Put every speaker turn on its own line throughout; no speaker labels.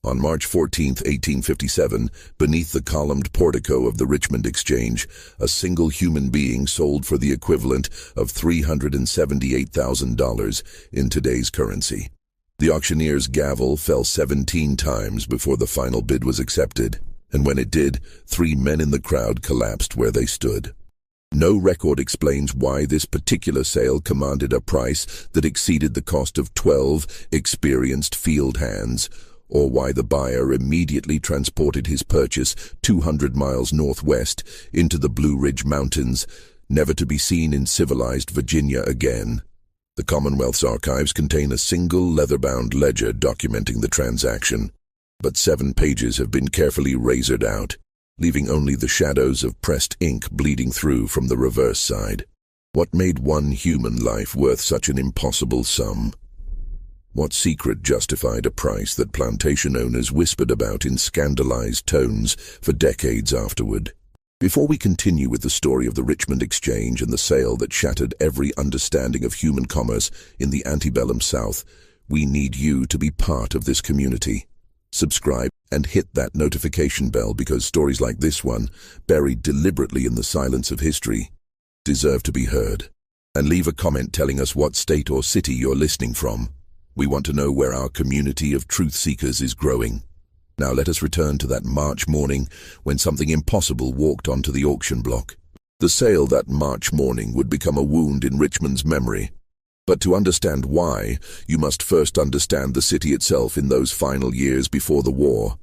On March 14, 1857, beneath the columned portico of the Richmond Exchange, a single human being sold for the equivalent of $378,000 in today's currency. The auctioneer's gavel fell 17 times before the final bid was accepted, and when it did, 3 men in the crowd collapsed where they stood. No record explains why this particular sale commanded a price that exceeded the cost of 12 experienced field hands, or why the buyer immediately transported his purchase 200 miles northwest into the Blue Ridge Mountains, never to be seen in civilized Virginia again. The Commonwealth's archives contain a single leather-bound ledger documenting the transaction, but 7 pages have been carefully razored out, leaving only the shadows of pressed ink bleeding through from the reverse side. What made one human life worth such an impossible sum? What secret justified a price that plantation owners whispered about in scandalized tones for decades afterward? Before we continue with the story of the Richmond Exchange and the sale that shattered every understanding of human commerce in the antebellum South, we need you to be part of this community. Subscribe and hit that notification bell, because stories like this one, buried deliberately in the silence of history, deserve to be heard. And leave a comment telling us what state or city you're listening from. We want to know where our community of truth seekers is growing. Now let us return to that March morning when something impossible walked onto the auction block. The sale that March morning would become a wound in Richmond's memory. But to understand why, you must first understand the city itself in those final years before the war.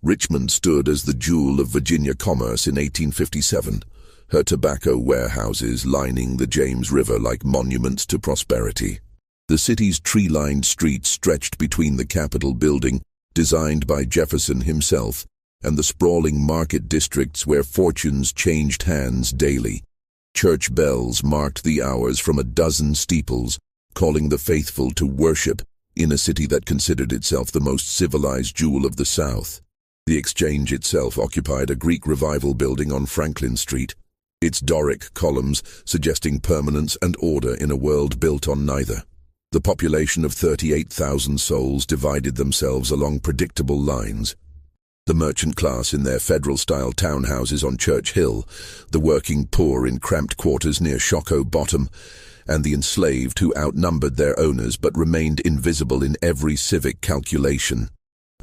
Richmond stood as the jewel of Virginia commerce in 1857, her tobacco warehouses lining the James River like monuments to prosperity. The city's tree-lined streets stretched between the Capitol building, designed by Jefferson himself, and the sprawling market districts where fortunes changed hands daily. Church bells marked the hours from a dozen steeples, calling the faithful to worship in a city that considered itself the most civilized jewel of the South. The Exchange itself occupied a Greek Revival building on Franklin Street, its Doric columns suggesting permanence and order in a world built on neither. The population of 38,000 souls divided themselves along predictable lines. The merchant class in their federal-style townhouses on Church Hill, the working poor in cramped quarters near Shockoe Bottom, and the enslaved who outnumbered their owners but remained invisible in every civic calculation.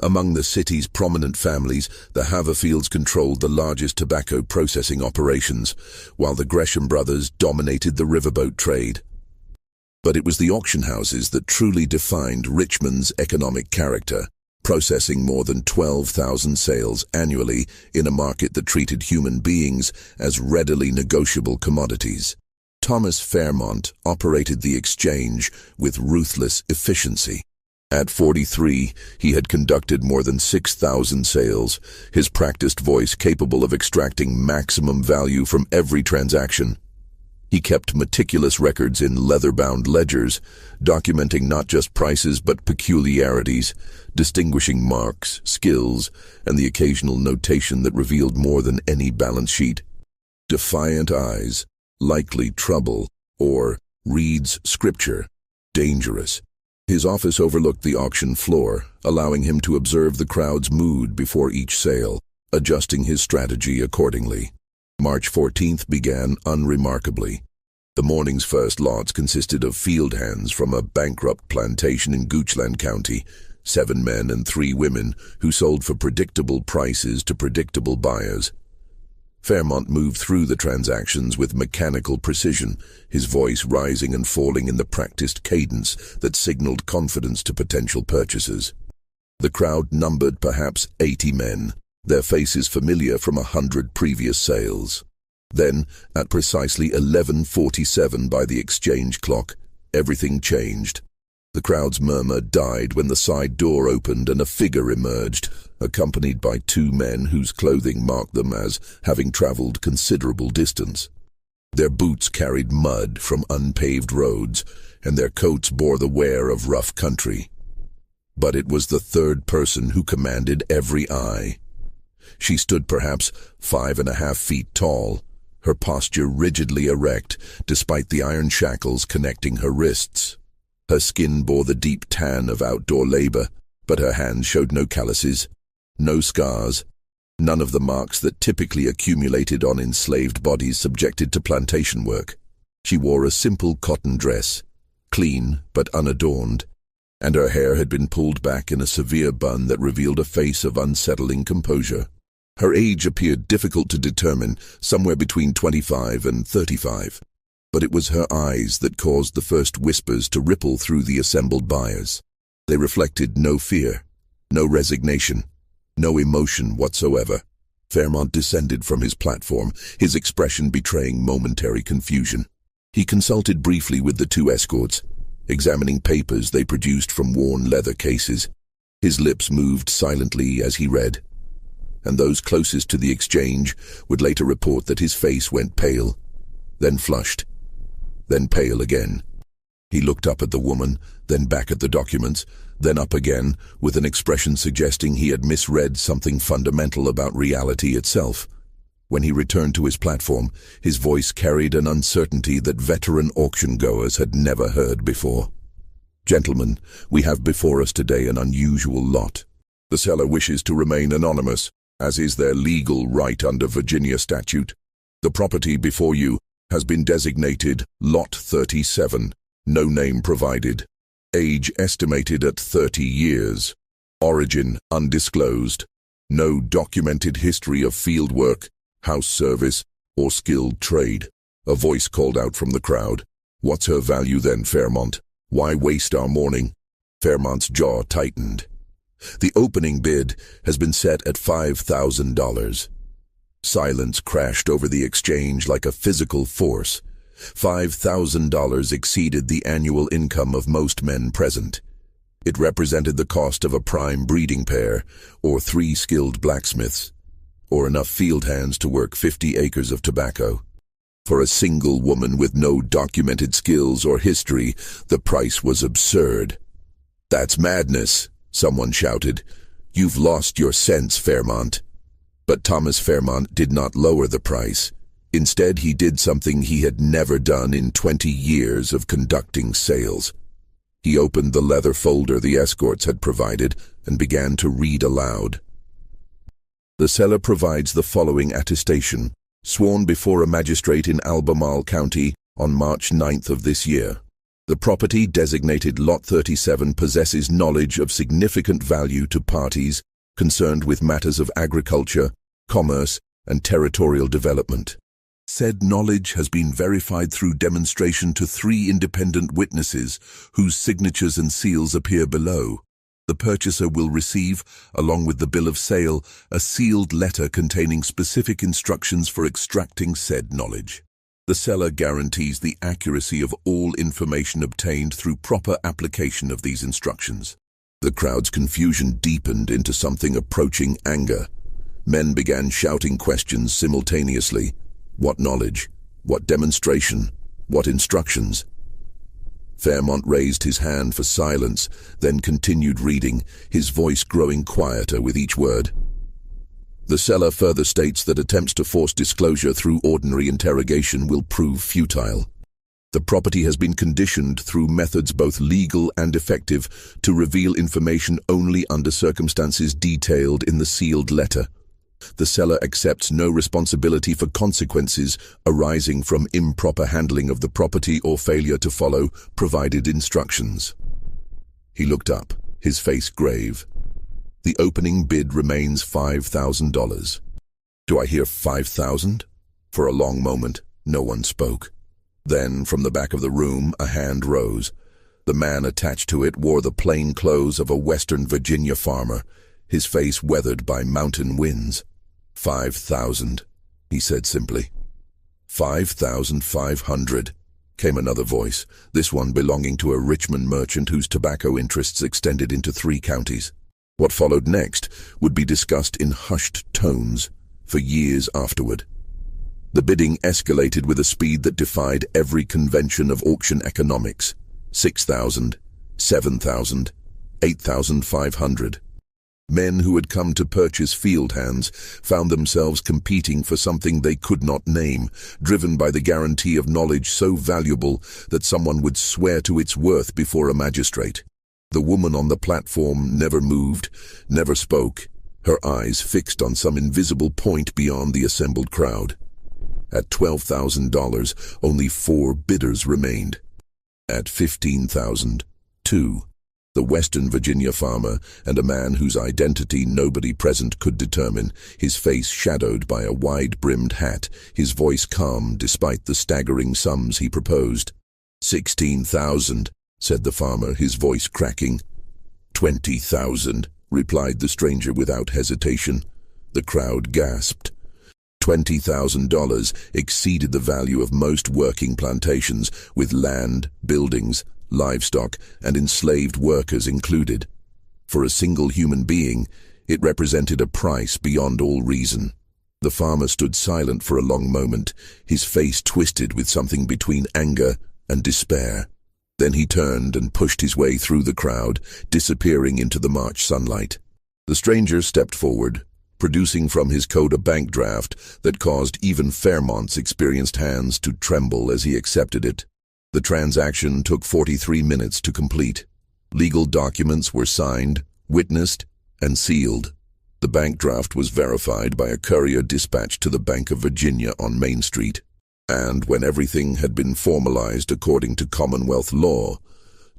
Among the city's prominent families, the Haverfields controlled the largest tobacco processing operations, while the Gresham brothers dominated the riverboat trade. But it was the auction houses that truly defined Richmond's economic character, processing more than 12,000 sales annually in a market that treated human beings as readily negotiable commodities. Thomas Fairmont operated the Exchange with ruthless efficiency. At 43, he had conducted more than 6,000 sales, his practiced voice capable of extracting maximum value from every transaction. He kept meticulous records in leather-bound ledgers, documenting not just prices but peculiarities, distinguishing marks, skills, and the occasional notation that revealed more than any balance sheet. Defiant eyes, likely trouble, or reads scripture, dangerous. His office overlooked the auction floor, allowing him to observe the crowd's mood before each sale, adjusting his strategy accordingly. March 14th began unremarkably. The morning's first lots consisted of field hands from a bankrupt plantation in Goochland County, 7 men and 3 women who sold for predictable prices to predictable buyers. Fairmont moved through the transactions with mechanical precision, his voice rising and falling in the practiced cadence that signaled confidence to potential purchasers. The crowd numbered perhaps 80 men, their faces familiar from 100 previous sales. Then, at precisely 11:47 by the Exchange clock, everything changed. The crowd's murmur died when the side door opened and a figure emerged, accompanied by 2 men whose clothing marked them as having traveled considerable distance. Their boots carried mud from unpaved roads, and their coats bore the wear of rough country. But it was the third person who commanded every eye. She stood perhaps 5.5 feet tall, her posture rigidly erect despite the iron shackles connecting her wrists. Her skin bore the deep tan of outdoor labor, but her hands showed no calluses, no scars, none of the marks that typically accumulated on enslaved bodies subjected to plantation work. She wore a simple cotton dress, clean but unadorned, and her hair had been pulled back in a severe bun that revealed a face of unsettling composure. Her age appeared difficult to determine, somewhere between 25 and 35, but it was her eyes that caused the first whispers to ripple through the assembled buyers. They reflected no fear, no resignation, no emotion whatsoever. Fairmont descended from his platform, his expression betraying momentary confusion. He consulted briefly with the two escorts, examining papers they produced from worn leather cases. His lips moved silently as he read, and those closest to the exchange would later report that his face went pale, then flushed, then pale again. He looked up at the woman, then back at the documents, then up again, with an expression suggesting he had misread something fundamental about reality itself. When he returned to his platform, his voice carried an uncertainty that veteran auction-goers had never heard before. "Gentlemen, we have before us today an unusual lot. The seller wishes to remain anonymous, as is their legal right under Virginia statute. The property before you has been designated Lot 37, no name provided. Age estimated at 30 years. Origin undisclosed. No documented history of field work, house service, or skilled trade." A voice called out from the crowd. "What's her value then, Fairmont? Why waste our morning?" Fairmont's jaw tightened. "The opening bid has been set at $5,000. Silence crashed over the exchange like a physical force. $5,000 exceeded the annual income of most men present. It represented the cost of a prime breeding pair, or 3 skilled blacksmiths, or enough field hands to work 50 acres of tobacco. For a single woman with no documented skills or history, the price was absurd. "That's madness," someone shouted. "You've lost your sense, Fairmont." But Thomas Fairmont did not lower the price. Instead, he did something he had never done in 20 years of conducting sales. He opened the leather folder the escorts had provided and began to read aloud. "The seller provides the following attestation, sworn before a magistrate in Albemarle County on March 9th of this year. The property designated Lot 37 possesses knowledge of significant value to parties concerned with matters of agriculture, commerce, and territorial development. Said knowledge has been verified through demonstration to 3 independent witnesses whose signatures and seals appear below. The purchaser will receive, along with the bill of sale, a sealed letter containing specific instructions for extracting said knowledge. The seller guarantees the accuracy of all information obtained through proper application of these instructions." The crowd's confusion deepened into something approaching anger. Men began shouting questions simultaneously. What knowledge? What demonstration? What instructions? Fairmont raised his hand for silence, then continued reading, his voice growing quieter with each word. "The seller further states that attempts to force disclosure through ordinary interrogation will prove futile. The property has been conditioned through methods both legal and effective to reveal information only under circumstances detailed in the sealed letter. The seller accepts no responsibility for consequences arising from improper handling of the property or failure to follow provided instructions." He looked up, his face grave. "The opening bid remains $5,000. "Do I hear 5,000? For a long moment, no one spoke. Then, from the back of the room, a hand rose. The man attached to it wore the plain clothes of a Western Virginia farmer, his face weathered by mountain winds. 5,000, he said simply. 5,500, came another voice, this one belonging to a Richmond merchant whose tobacco interests extended into 3 counties. What followed next would be discussed in hushed tones for years afterward. The bidding escalated with a speed that defied every convention of auction economics. 6,000, 7,000, 8,500. Men who had come to purchase field hands found themselves competing for something they could not name, driven by the guarantee of knowledge so valuable that someone would swear to its worth before a magistrate. The woman on the platform never moved, never spoke, her eyes fixed on some invisible point beyond the assembled crowd. At $12,000, only 4 bidders remained. At $15,000, 2. The Western Virginia farmer and a man whose identity nobody present could determine, his face shadowed by a wide-brimmed hat, his voice calm despite the staggering sums he proposed. $16,000, said the farmer, his voice cracking. $20,000, replied the stranger without hesitation. The crowd gasped. $20,000 exceeded the value of most working plantations, with land, buildings, livestock, and enslaved workers included. For a single human being, it represented a price beyond all reason. The farmer stood silent for a long moment, his face twisted with something between anger and despair. Then he turned and pushed his way through the crowd, disappearing into the March sunlight. The stranger stepped forward, producing from his coat a bank draft that caused even Fairmont's experienced hands to tremble as he accepted it. The transaction took 43 minutes to complete. Legal documents were signed, witnessed, and sealed. The bank draft was verified by a courier dispatched to the Bank of Virginia on Main Street. And when everything had been formalized according to Commonwealth law,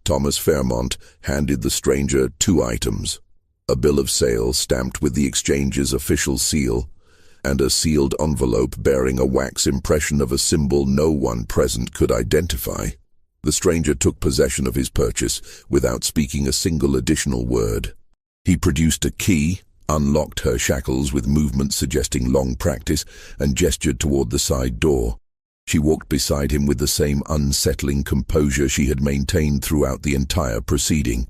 Thomas Fairmont handed the stranger 2 items: a bill of sale stamped with the exchange's official seal, and a sealed envelope bearing a wax impression of a symbol no one present could identify. The stranger took possession of his purchase without speaking a single additional word. He produced a key, unlocked her shackles with movements suggesting long practice, and gestured toward the side door. She walked beside him with the same unsettling composure she had maintained throughout the entire proceeding,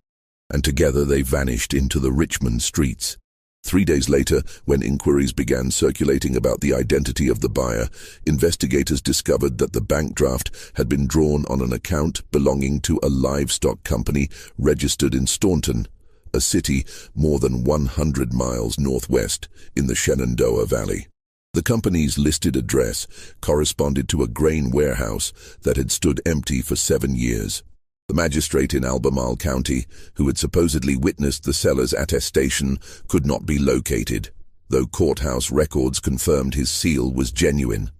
and together they vanished into the Richmond streets. 3 days later, when inquiries began circulating about the identity of the buyer, investigators discovered that the bank draft had been drawn on an account belonging to a livestock company registered in Staunton, a city more than 100 miles northwest in the Shenandoah Valley. The company's listed address corresponded to a grain warehouse that had stood empty for 7 years. The magistrate in Albemarle County, who had supposedly witnessed the seller's attestation, could not be located, though courthouse records confirmed his seal was genuine.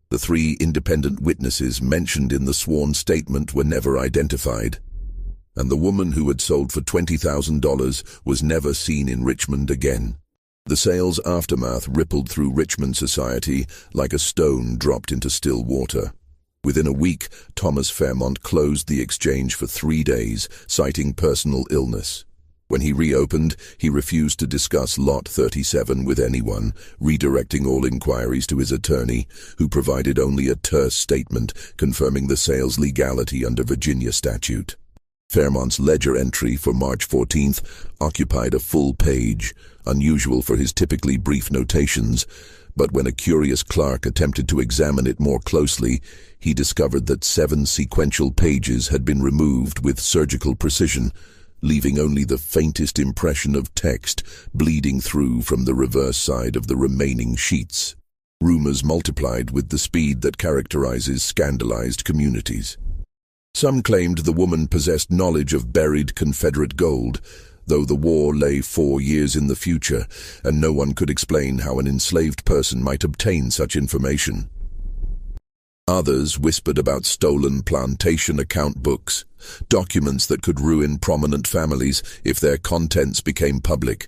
The 3 independent witnesses mentioned in the sworn statement were never identified, and the woman who had sold for $20,000 was never seen in Richmond again. The sale's aftermath rippled through Richmond society like a stone dropped into still water. Within a week, Thomas Fairmont closed the exchange for 3 days, citing personal illness. When he reopened, he refused to discuss Lot 37 with anyone, redirecting all inquiries to his attorney, who provided only a terse statement confirming the sale's legality under Virginia statute. Fairmont's ledger entry for March 14th occupied a full page, unusual for his typically brief notations, but when a curious clerk attempted to examine it more closely, he discovered that 7 sequential pages had been removed with surgical precision, leaving only the faintest impression of text bleeding through from the reverse side of the remaining sheets. Rumors multiplied with the speed that characterizes scandalized communities. Some claimed the woman possessed knowledge of buried Confederate gold, though the war lay 4 years in the future, and no one could explain how an enslaved person might obtain such information. Others whispered about stolen plantation account books, documents that could ruin prominent families if their contents became public.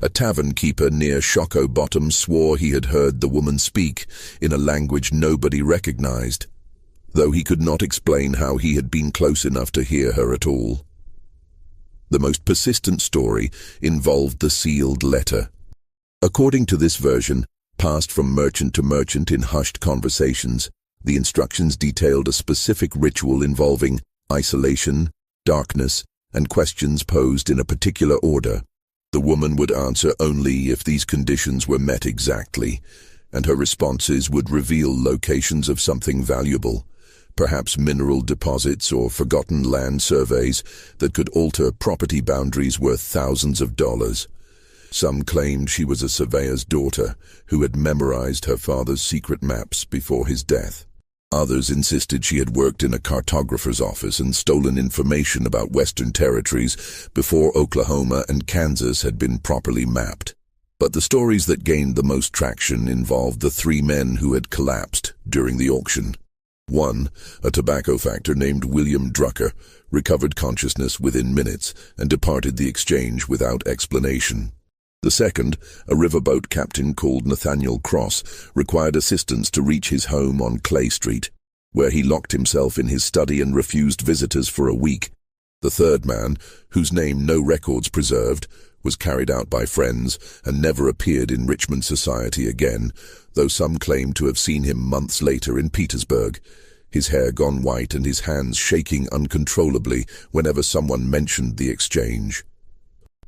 A tavern keeper near Shockoe Bottom swore he had heard the woman speak in a language nobody recognized, though he could not explain how he had been close enough to hear her at all. The most persistent story involved the sealed letter. According to this version, passed from merchant to merchant in hushed conversations, the instructions detailed a specific ritual involving isolation, darkness, and questions posed in a particular order. The woman would answer only if these conditions were met exactly, and her responses would reveal locations of something valuable, perhaps mineral deposits or forgotten land surveys that could alter property boundaries worth thousands of dollars. Some claimed she was a surveyor's daughter who had memorized her father's secret maps before his death. Others insisted she had worked in a cartographer's office and stolen information about Western territories before Oklahoma and Kansas had been properly mapped. But the stories that gained the most traction involved the three men who had collapsed during the auction. One, a tobacco factor named William Drucker, recovered consciousness within minutes and departed the exchange without explanation. The second, a riverboat captain called Nathaniel Cross, required assistance to reach his home on Clay Street, where he locked himself in his study and refused visitors for a week. The third man, whose name no records preserved, was carried out by friends and never appeared in Richmond society again, though some claimed to have seen him months later in Petersburg, his hair gone white and his hands shaking uncontrollably whenever someone mentioned the exchange.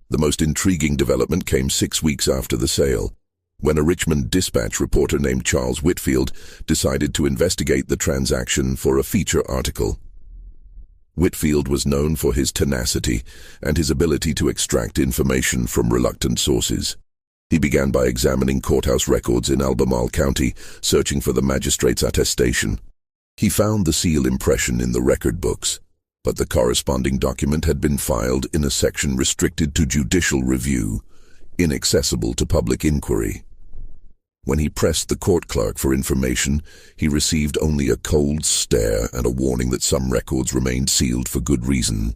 The most intriguing development came 6 weeks after the sale, when a Richmond Dispatch reporter named Charles Whitfield decided to investigate the transaction for a feature article. Whitfield was known for his tenacity and his ability to extract information from reluctant sources. He began by examining courthouse records in Albemarle County, searching for the magistrate's attestation. He found the seal impression in the record books, but the corresponding document had been filed in a section restricted to judicial review, inaccessible to public inquiry. When he pressed the court clerk for information, he received only a cold stare and a warning that some records remained sealed for good reason.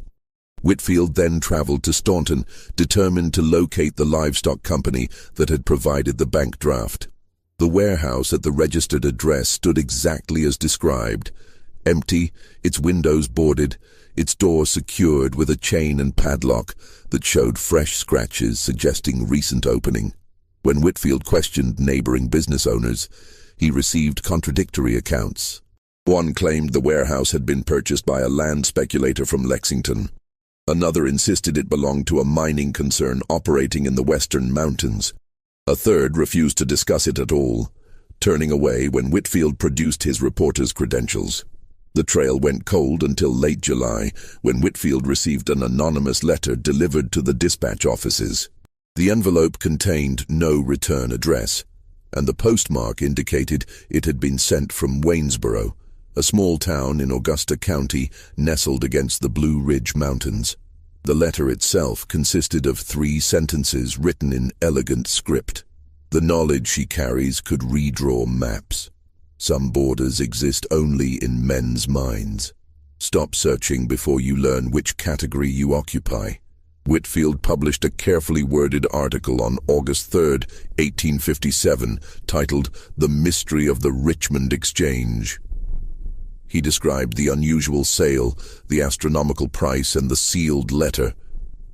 Whitfield then traveled to Staunton, determined to locate the livestock company that had provided the bank draft. The warehouse at the registered address stood exactly as described, empty, its windows boarded, its door secured with a chain and padlock that showed fresh scratches suggesting recent opening. When Whitfield questioned neighboring business owners, he received contradictory accounts. One claimed the warehouse had been purchased by a land speculator from Lexington. Another insisted it belonged to a mining concern operating in the western mountains. A third refused to discuss it at all, turning away when Whitfield produced his reporter's credentials. The trail went cold until late July, when Whitfield received an anonymous letter delivered to the dispatch offices. The envelope contained no return address, and the postmark indicated it had been sent from Waynesboro, a small town in Augusta County nestled against the Blue Ridge Mountains. The letter itself consisted of 3 sentences written in elegant script. The knowledge she carries could redraw maps. Some borders exist only in men's minds. Stop searching before you learn which category you occupy. Whitfield published a carefully worded article on August 3, 1857, titled "The Mystery of the Richmond Exchange." He described the unusual sale, the astronomical price, and the sealed letter,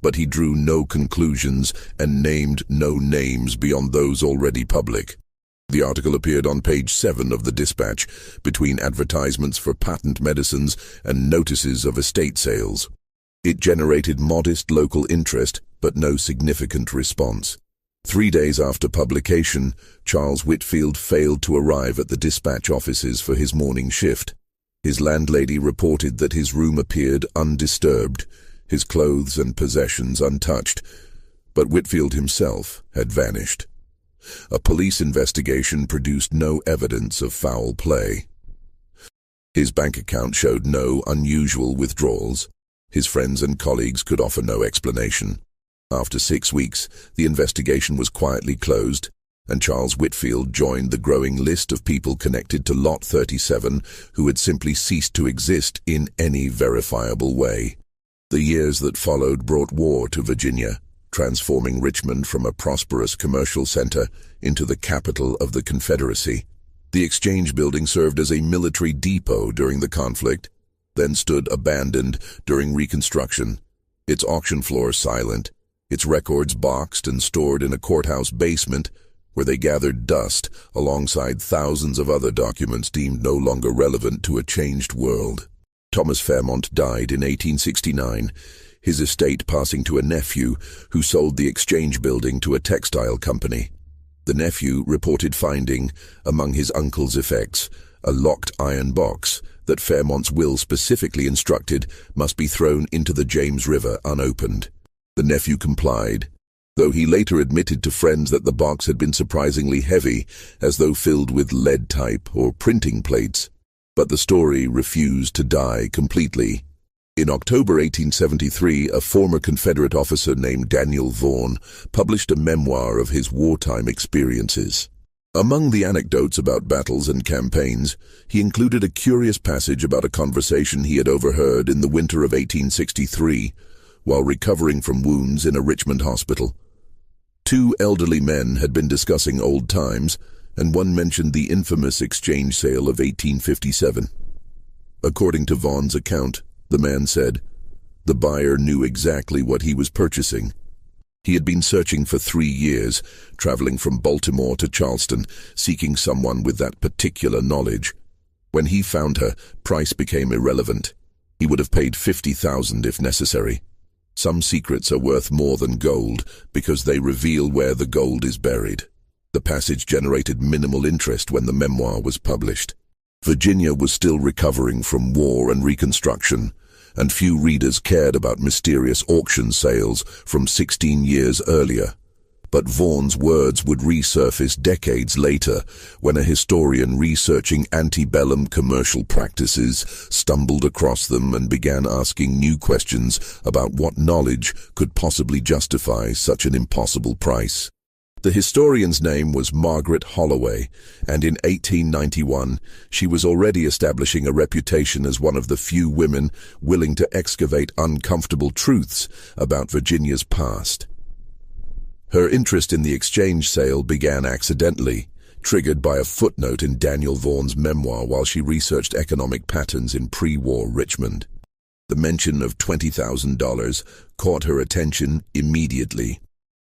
but he drew no conclusions and named no names beyond those already public. The article appeared on page 7 of the Dispatch, between advertisements for patent medicines and notices of estate sales. It generated modest local interest, but no significant response. 3 days after publication, Charles Whitfield failed to arrive at the Dispatch offices for his morning shift. His landlady reported that his room appeared undisturbed, his clothes and possessions untouched, but Whitfield himself had vanished. A police investigation produced no evidence of foul play. His bank account showed no unusual withdrawals. His friends and colleagues could offer no explanation. After 6 weeks, the investigation was quietly closed, and Charles Whitfield joined the growing list of people connected to Lot 37 who had simply ceased to exist in any verifiable way. The years that followed brought war to Virginia, transforming Richmond from a prosperous commercial center into the capital of the Confederacy. The Exchange building served as a military depot during the conflict, then stood abandoned during Reconstruction, its auction floor silent, its records boxed and stored in a courthouse basement where they gathered dust alongside thousands of other documents deemed no longer relevant to a changed world. Thomas Fairmont died in 1869, his estate passing to a nephew who sold the Exchange building to a textile company. The nephew reported finding, among his uncle's effects, a locked iron box that Fairmont's will specifically instructed must be thrown into the James River unopened. The nephew complied, though he later admitted to friends that the box had been surprisingly heavy, as though filled with lead type or printing plates. But the story refused to die completely. In October 1873, a former Confederate officer named Daniel Vaughan published a memoir of his wartime experiences. Among the anecdotes about battles and campaigns, he included a curious passage about a conversation he had overheard in the winter of 1863 while recovering from wounds in a Richmond hospital. Two elderly men had been discussing old times, and one mentioned the infamous exchange sale of 1857. According to Vaughan's account, the man said, "The buyer knew exactly what he was purchasing. He had been searching for 3 years, traveling from Baltimore to Charleston, seeking someone with that particular knowledge. When he found her, price became irrelevant. He would have paid $50,000 if necessary. Some secrets are worth more than gold because they reveal where the gold is buried." The passage generated minimal interest when the memoir was published. Virginia was still recovering from war and Reconstruction, and few readers cared about mysterious auction sales from 16 years earlier. But Vaughan's words would resurface decades later when a historian researching antebellum commercial practices stumbled across them and began asking new questions about what knowledge could possibly justify such an impossible price. The historian's name was Margaret Holloway, and in 1891 she was already establishing a reputation as one of the few women willing to excavate uncomfortable truths about Virginia's past. Her interest in the exchange sale began accidentally, triggered by a footnote in Daniel Vaughan's memoir while she researched economic patterns in pre-war Richmond. The mention of $20,000 caught her attention immediately.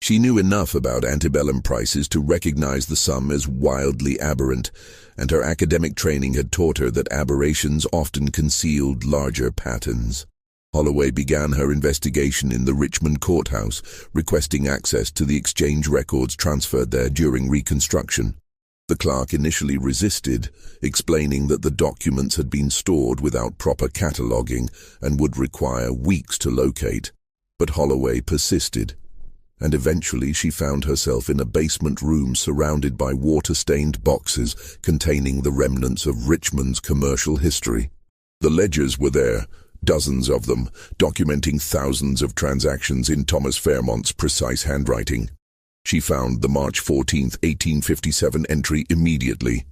She knew enough about antebellum prices to recognize the sum as wildly aberrant, and her academic training had taught her that aberrations often concealed larger patterns. Holloway began her investigation in the Richmond courthouse, requesting access to the exchange records transferred there during Reconstruction. The clerk initially resisted, explaining that the documents had been stored without proper cataloging and would require weeks to locate. But Holloway persisted, and eventually she found herself in a basement room surrounded by water-stained boxes containing the remnants of Richmond's commercial history. The ledgers were there, dozens of them, documenting thousands of transactions in Thomas Fairmont's precise handwriting. She found the March 14, 1857 entry immediately.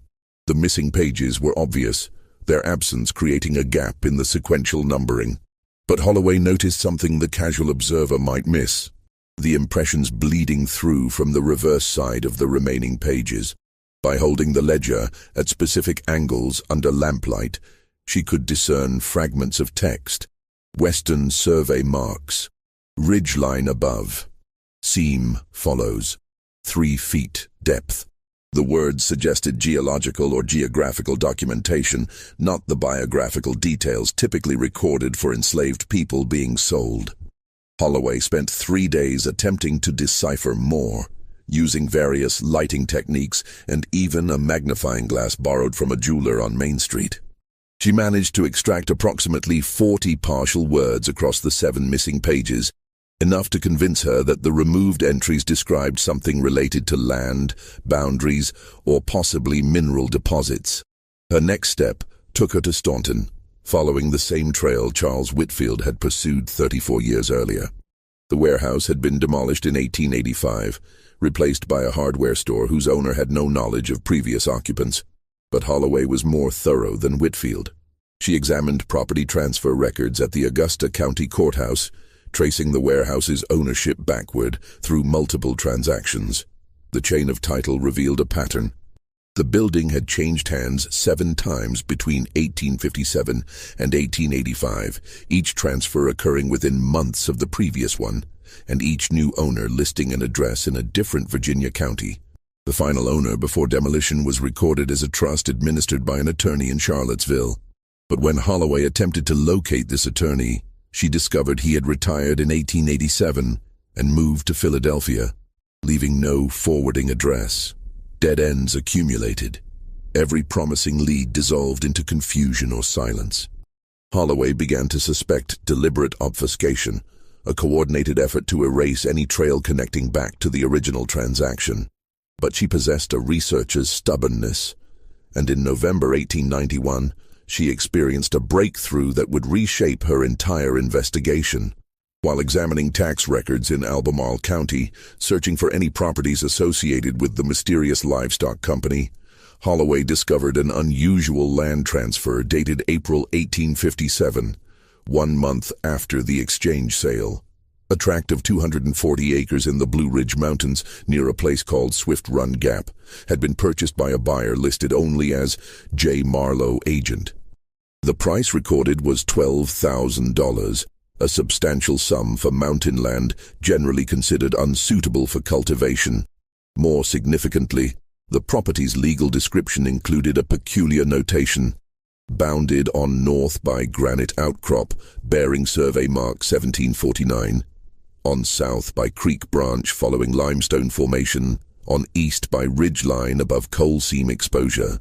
The missing pages were obvious, their absence creating a gap in the sequential numbering. But Holloway noticed something the casual observer might miss: the impressions bleeding through from the reverse side of the remaining pages. By holding the ledger at specific angles under lamplight, she could discern fragments of text: Western Survey marks, ridgeline above, seam follows, 3 feet depth. The words suggested geological or geographical documentation, not the biographical details typically recorded for enslaved people being sold. Holloway spent 3 days attempting to decipher more, using various lighting techniques and even a magnifying glass borrowed from a jeweler on Main Street. She managed to extract approximately 40 partial words across the 7 missing pages, enough to convince her that the removed entries described something related to land, boundaries, or possibly mineral deposits. Her next step took her to Staunton, following the same trail Charles Whitfield had pursued 34 years earlier. The warehouse had been demolished in 1885, replaced by a hardware store whose owner had no knowledge of previous occupants. But Holloway was more thorough than Whitfield. She examined property transfer records at the Augusta County Courthouse, tracing the warehouse's ownership backward through multiple transactions. The chain of title revealed a pattern. The building had changed hands 7 times between 1857 and 1885, each transfer occurring within months of the previous one, and each new owner listing an address in a different Virginia county. The final owner before demolition was recorded as a trust administered by an attorney in Charlottesville. But when Holloway attempted to locate this attorney, she discovered he had retired in 1887 and moved to Philadelphia, leaving no forwarding address. Dead ends accumulated. Every promising lead dissolved into confusion or silence. Holloway began to suspect deliberate obfuscation, a coordinated effort to erase any trail connecting back to the original transaction. But she possessed a researcher's stubbornness, and in November 1891, she experienced a breakthrough that would reshape her entire investigation. While examining tax records in Albemarle County, searching for any properties associated with the mysterious livestock company, Holloway discovered an unusual land transfer dated April 1857, 1 month after the exchange sale. A tract of 240 acres in the Blue Ridge Mountains, near a place called Swift Run Gap, had been purchased by a buyer listed only as J. Marlowe, agent. The price recorded was $12,000, a substantial sum for mountain land generally considered unsuitable for cultivation. More significantly, the property's legal description included a peculiar notation: bounded on north by granite outcrop bearing survey mark 1749, on south by creek branch following limestone formation, on east by ridge line above coal seam exposure.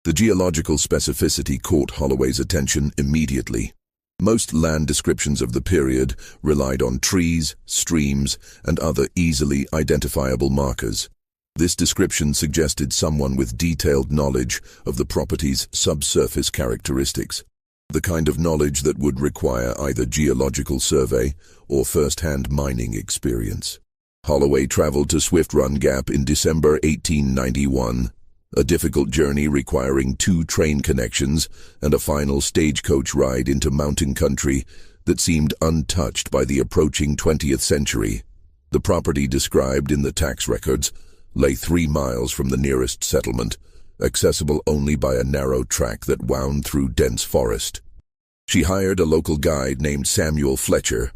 The geological specificity caught Holloway's attention immediately. Most land descriptions of the period relied on trees, streams, and other easily identifiable markers. This description suggested someone with detailed knowledge of the property's subsurface characteristics, the kind of knowledge that would require either geological survey or first-hand mining experience. Holloway traveled to Swift Run Gap in December 1891, a difficult journey requiring 2 train connections and a final stagecoach ride into mountain country that seemed untouched by the approaching 20th century. The property described in the tax records lay 3 miles from the nearest settlement, accessible only by a narrow track that wound through dense forest. She hired a local guide named Samuel Fletcher,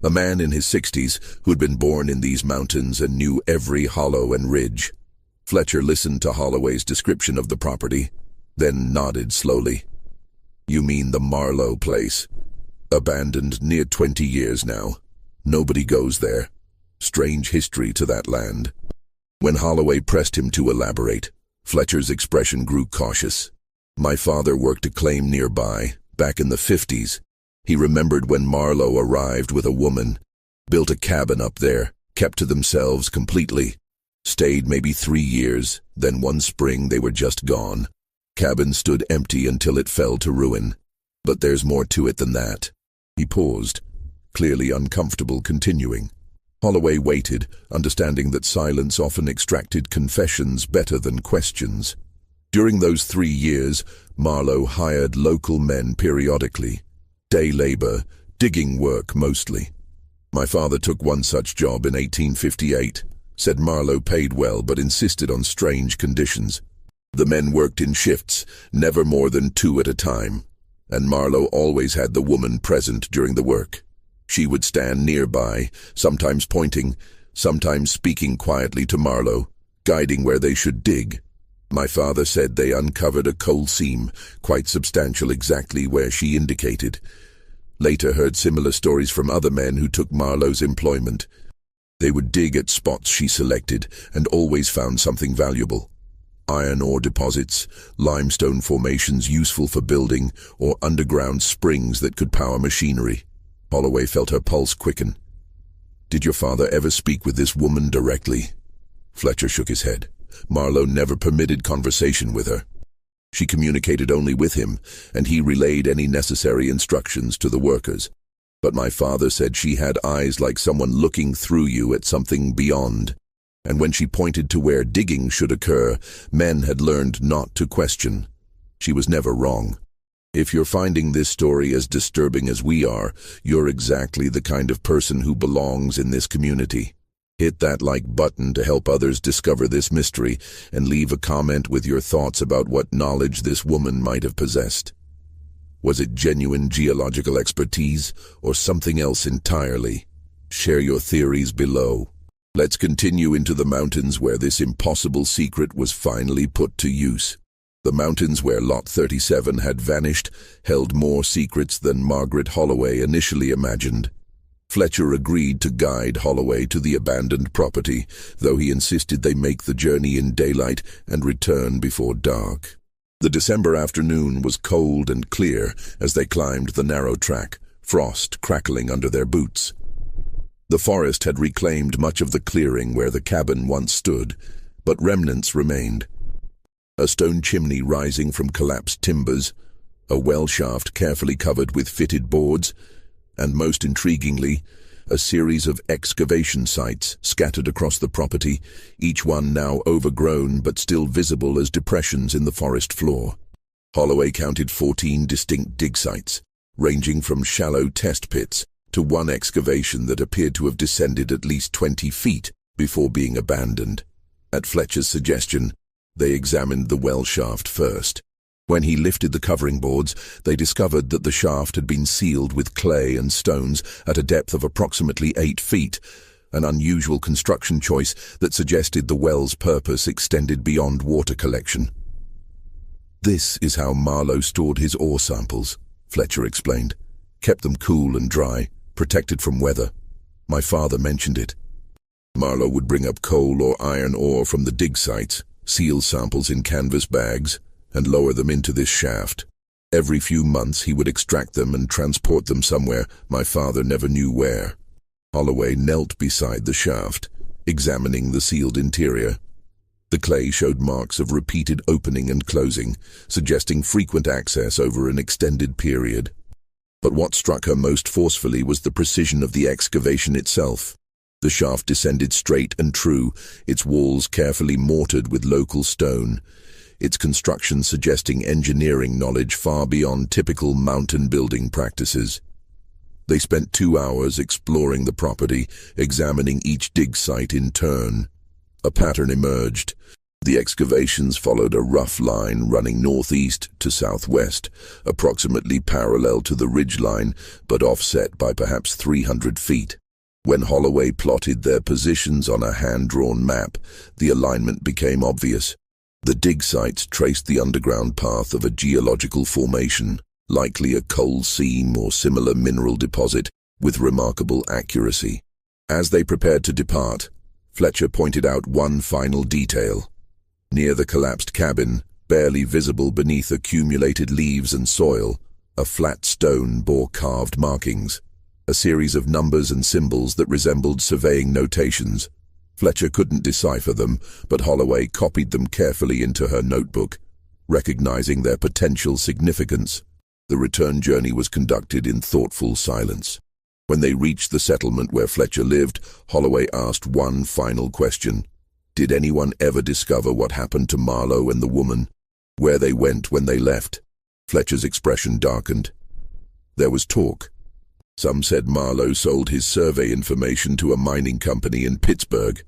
a man in his 60s who had been born in these mountains and knew every hollow and ridge. Fletcher listened to Holloway's description of the property, then nodded slowly. "You mean the Marlowe place? Abandoned near 20 years now. Nobody goes there. Strange history to that land." When Holloway pressed him to elaborate, Fletcher's expression grew cautious. "My father worked a claim nearby, back in the 50s. He remembered when Marlowe arrived with a woman, built a cabin up there, kept to themselves completely. Stayed maybe 3 years, then one spring they were just gone. Cabin stood empty until it fell to ruin. But there's more to it than that." He paused, clearly uncomfortable continuing. Holloway waited, understanding that silence often extracted confessions better than questions. During those 3 years, Marlowe hired local men periodically. Day labor, digging work mostly. "My father took one such job in 1858. Said Marlowe paid well but insisted on strange conditions. The men worked in shifts, never more than 2 at a time, and Marlowe always had the woman present during the work. She would stand nearby, sometimes pointing, sometimes speaking quietly to Marlowe, guiding where they should dig. My father said they uncovered a coal seam, quite substantial exactly where she indicated. Later heard similar stories from other men who took Marlowe's employment. They would dig at spots she selected and always found something valuable. Iron ore deposits, limestone formations useful for building, or underground springs that could power machinery." Holloway felt her pulse quicken. "Did your father ever speak with this woman directly?" Fletcher shook his head. "Marlowe never permitted conversation with her. She communicated only with him, and he relayed any necessary instructions to the workers. But my father said she had eyes like someone looking through you at something beyond. And when she pointed to where digging should occur, men had learned not to question. She was never wrong. If you're finding this story as disturbing as we are, you're exactly the kind of person who belongs in this community. Hit that like button to help others discover this mystery, and leave a comment with your thoughts about what knowledge this woman might have possessed. Was it genuine geological expertise, or something else entirely? Share your theories below. Let's continue into the mountains where this impossible secret was finally put to use. The mountains where Lot 37 had vanished held more secrets than Margaret Holloway initially imagined. Fletcher agreed to guide Holloway to the abandoned property, though he insisted they make the journey in daylight and return before dark. The December afternoon was cold and clear as they climbed the narrow track, frost crackling under their boots. The forest had reclaimed much of the clearing where the cabin once stood, but remnants remained. A stone chimney rising from collapsed timbers, a well shaft carefully covered with fitted boards, and most intriguingly, a series of excavation sites scattered across the property, each one now overgrown but still visible as depressions in the forest floor. Holloway counted 14 distinct dig sites, ranging from shallow test pits to one excavation that appeared to have descended at least 20 feet before being abandoned. At Fletcher's suggestion, they examined the well shaft first. When he lifted the covering boards, they discovered that the shaft had been sealed with clay and stones at a depth of approximately 8 feet, an unusual construction choice that suggested the well's purpose extended beyond water collection. "This is how Marlowe stored his ore samples," Fletcher explained. "Kept them cool and dry, protected from weather. My father mentioned it. Marlowe would bring up coal or iron ore from the dig sites, seal samples in canvas bags, and lower them into this shaft. Every few months he would extract them and transport them somewhere, my father never knew where." Holloway knelt beside the shaft, examining the sealed interior. The clay showed marks of repeated opening and closing, suggesting frequent access over an extended period. But what struck her most forcefully was the precision of the excavation itself. The shaft descended straight and true, its walls carefully mortared with local stone, its construction suggesting engineering knowledge far beyond typical mountain building practices. They spent 2 hours exploring the property, examining each dig site in turn. A pattern emerged. The excavations followed a rough line running northeast to southwest, approximately parallel to the ridgeline, but offset by perhaps 300 feet. When Holloway plotted their positions on a hand-drawn map, the alignment became obvious. The dig sites traced the underground path of a geological formation, likely a coal seam or similar mineral deposit, with remarkable accuracy. As they prepared to depart, Fletcher pointed out one final detail. Near the collapsed cabin, barely visible beneath accumulated leaves and soil, a flat stone bore carved markings, a series of numbers and symbols that resembled surveying notations. Fletcher couldn't decipher them, but Holloway copied them carefully into her notebook, recognizing their potential significance. The return journey was conducted in thoughtful silence. When they reached the settlement where Fletcher lived, Holloway asked one final question. Did anyone ever discover what happened to Marlowe and the woman? Where they went when they left? Fletcher's expression darkened. There was talk. Some said Marlowe sold his survey information to a mining company in Pittsburgh,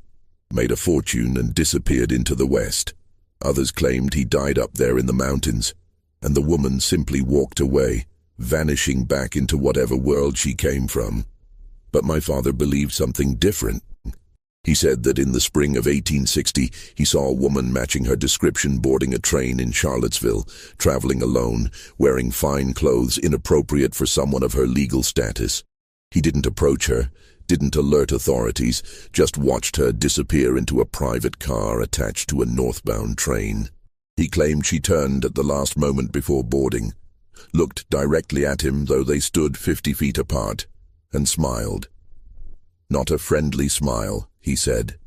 made a fortune and disappeared into the West. Others claimed he died up there in the mountains, and the woman simply walked away, vanishing back into whatever world she came from. But my father believed something different. He said that in the spring of 1860, he saw a woman matching her description boarding a train in Charlottesville, traveling alone, wearing fine clothes inappropriate for someone of her legal status. He didn't approach her, didn't alert authorities, just watched her disappear into a private car attached to a northbound train. He claimed she turned at the last moment before boarding, looked directly at him though they stood 50 feet apart, and smiled. Not a friendly smile, he said.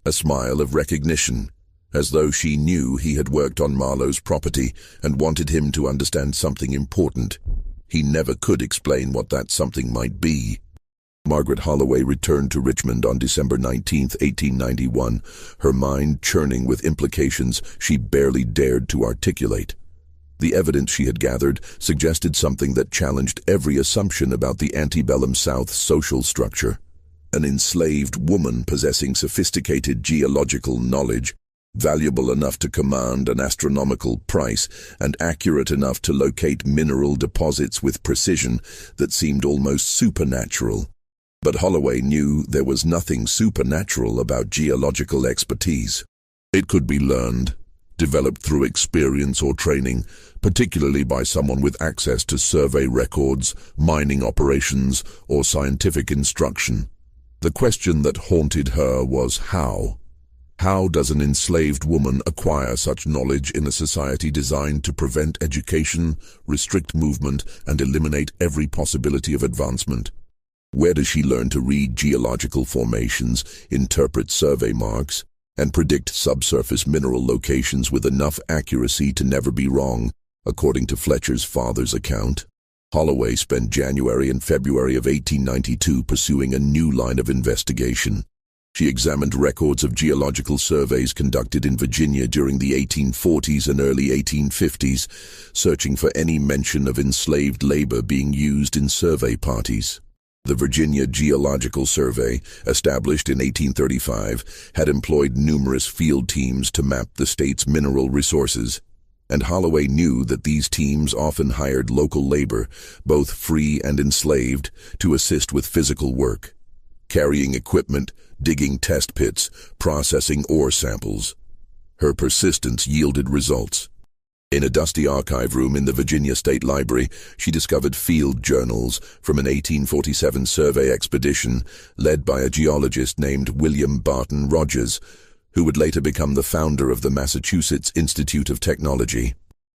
A smile of recognition, as though she knew he had worked on Marlowe's property and wanted him to understand something important. He never could explain what that something might be. Margaret Holloway returned to Richmond on December 19, 1891, her mind churning with implications she barely dared to articulate. The evidence she had gathered suggested something that challenged every assumption about the antebellum South's social structure. An enslaved woman possessing sophisticated geological knowledge, valuable enough to command an astronomical price and accurate enough to locate mineral deposits with precision that seemed almost supernatural. But Holloway knew there was nothing supernatural about geological expertise. It could be learned, developed through experience or training, particularly by someone with access to survey records, mining operations, or scientific instruction. The question that haunted her was how. How does an enslaved woman acquire such knowledge in a society designed to prevent education, restrict movement, and eliminate every possibility of advancement? Where does she learn to read geological formations, interpret survey marks, and predict subsurface mineral locations with enough accuracy to never be wrong? According to Fletcher's father's account, Holloway spent January and February of 1892 pursuing a new line of investigation. She examined records of geological surveys conducted in Virginia during the 1840s and early 1850s, searching for any mention of enslaved labor being used in survey parties. The Virginia Geological Survey, established in 1835, had employed numerous field teams to map the state's mineral resources, and Holloway knew that these teams often hired local labor, both free and enslaved, to assist with physical work, carrying equipment, digging test pits, processing ore samples. Her persistence yielded results. In a dusty archive room in the Virginia State Library, she discovered field journals from an 1847 survey expedition led by a geologist named William Barton Rogers, who would later become the founder of the Massachusetts Institute of Technology.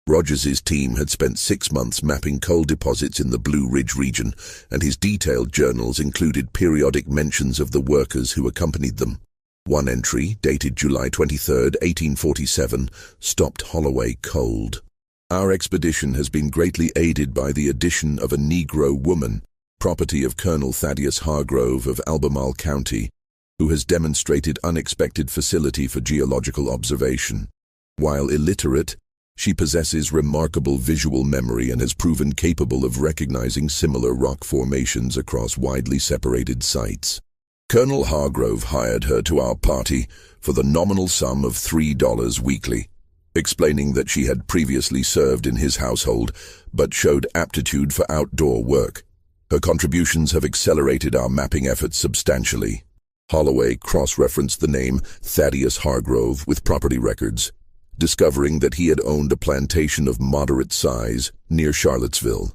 Rogers's team had spent 6 months mapping coal deposits in the Blue Ridge region, and his detailed journals included periodic mentions of the workers who accompanied them. One entry, dated July 23, 1847, stopped Holloway cold. "Our expedition has been greatly aided by the addition of a Negro woman, property of Colonel Thaddeus Hargrove of Albemarle County, who has demonstrated unexpected facility for geological observation. While illiterate, she possesses remarkable visual memory and has proven capable of recognizing similar rock formations across widely separated sites." Colonel Hargrove hired her to our party for the nominal sum of $3 weekly, explaining that she had previously served in his household but showed aptitude for outdoor work. "Her contributions have accelerated our mapping efforts substantially." Holloway cross-referenced the name Thaddeus Hargrove with property records, discovering that he had owned a plantation of moderate size near Charlottesville.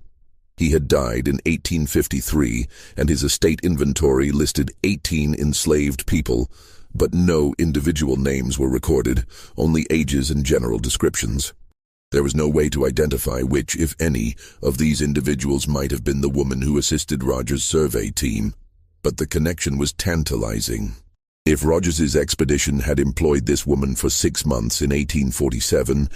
He had died in 1853, and his estate inventory listed 18 enslaved people, but no individual names were recorded, only ages and general descriptions. There was no way to identify which, if any, of these individuals might have been the woman who assisted Rogers' survey team, but the connection was tantalizing. If Rogers's expedition had employed this woman for 6 months in 1847,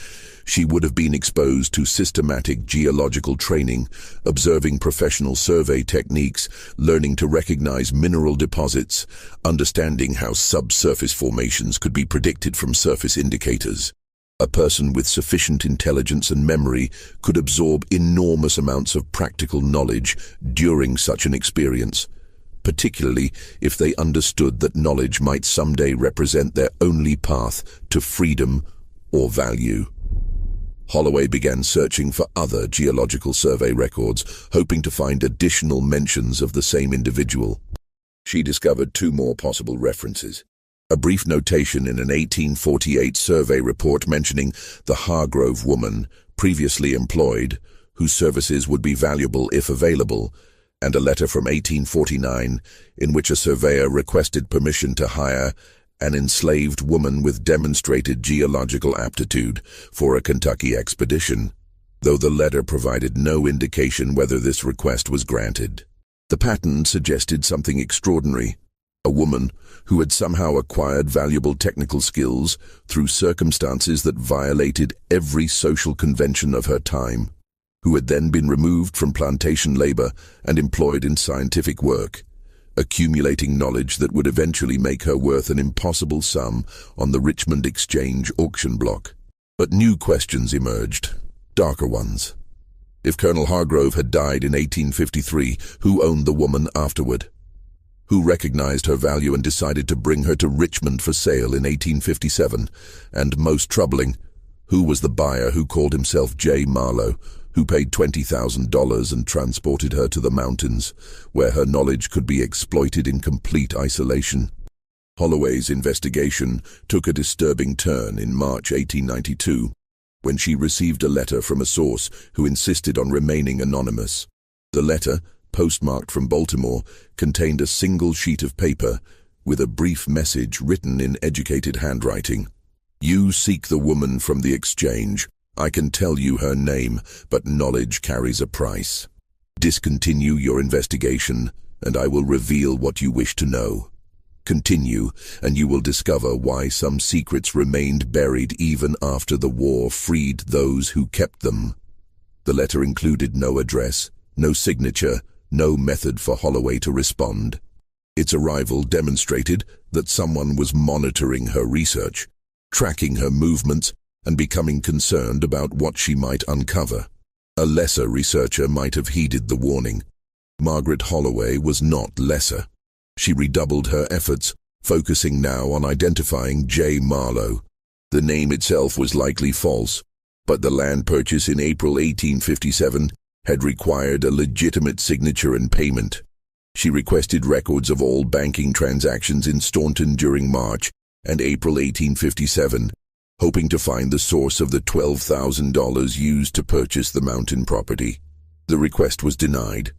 she would have been exposed to systematic geological training, observing professional survey techniques, learning to recognize mineral deposits, understanding how subsurface formations could be predicted from surface indicators. A person with sufficient intelligence and memory could absorb enormous amounts of practical knowledge during such an experience, particularly if they understood that knowledge might someday represent their only path to freedom or value. Holloway began searching for other geological survey records, hoping to find additional mentions of the same individual. She discovered 2 more possible references. A brief notation in an 1848 survey report mentioning the Hargrove woman, previously employed, whose services would be valuable if available, and a letter from 1849 in which a surveyor requested permission to hire an enslaved woman with demonstrated geological aptitude for a Kentucky expedition, though the letter provided no indication whether this request was granted. The pattern suggested something extraordinary: a woman who had somehow acquired valuable technical skills through circumstances that violated every social convention of her time, who had then been removed from plantation labor and employed in scientific work, accumulating knowledge that would eventually make her worth an impossible sum on the Richmond Exchange auction block. But new questions emerged, darker ones. If Colonel Hargrove had died in 1853, who owned the woman afterward? Who recognized her value and decided to bring her to Richmond for sale in 1857? And most troubling, who was the buyer who called himself J. Marlowe, who paid $20,000 and transported her to the mountains, where her knowledge could be exploited in complete isolation? Holloway's investigation took a disturbing turn in March 1892, when she received a letter from a source who insisted on remaining anonymous. The letter, postmarked from Baltimore, contained a single sheet of paper with a brief message written in educated handwriting. "You seek the woman from the exchange. I can tell you her name, but knowledge carries a price. Discontinue your investigation, and I will reveal what you wish to know. Continue, and you will discover why some secrets remained buried even after the war freed those who kept them." The letter included no address, no signature, no method for Holloway to respond. Its arrival demonstrated that someone was monitoring her research, tracking her movements, and becoming concerned about what she might uncover. A lesser researcher might have heeded the warning. Margaret Holloway was not lesser. She redoubled her efforts, focusing now on identifying J. Marlowe. The name itself was likely false, but the land purchase in April 1857 had required a legitimate signature and payment. She requested records of all banking transactions in Staunton during March and April 1857, hoping to find the source of the $12,000 used to purchase the mountain property. The request was denied.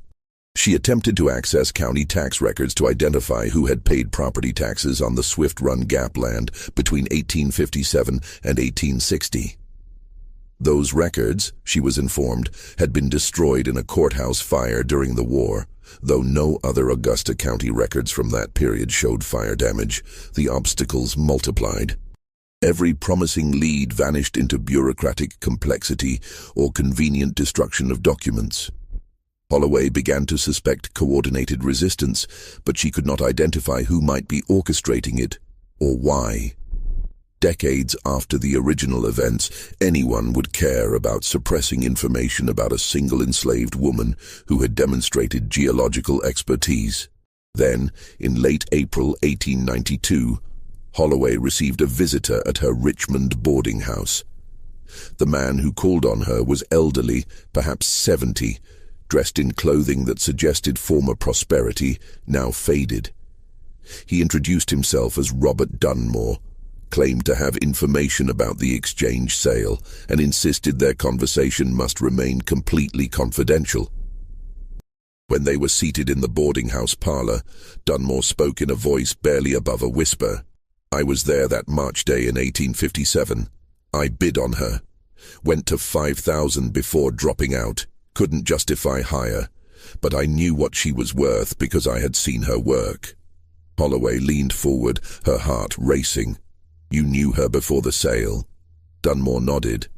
She attempted to access county tax records to identify who had paid property taxes on the Swift Run Gap land between 1857 and 1860. Those records, she was informed, had been destroyed in a courthouse fire during the war. Though no other Augusta County records from that period showed fire damage, the obstacles multiplied. Every promising lead vanished into bureaucratic complexity or convenient destruction of documents. Holloway began to suspect coordinated resistance, but she could not identify who might be orchestrating it or why. Decades after the original events, anyone would care about suppressing information about a single enslaved woman who had demonstrated geological expertise. Then, in late April 1892, Holloway received a visitor at her Richmond boarding house. The man who called on her was elderly, perhaps 70, dressed in clothing that suggested former prosperity, now faded. He introduced himself as Robert Dunmore, claimed to have information about the exchange sale, and insisted their conversation must remain completely confidential. When they were seated in the boarding house parlor, Dunmore spoke in a voice barely above a whisper. "I was there that March day in 1857. I bid on her. Went to 5,000 before dropping out. Couldn't justify higher, but I knew what she was worth because I had seen her work." Holloway leaned forward, her heart racing. "You knew her before the sale?" Dunmore nodded.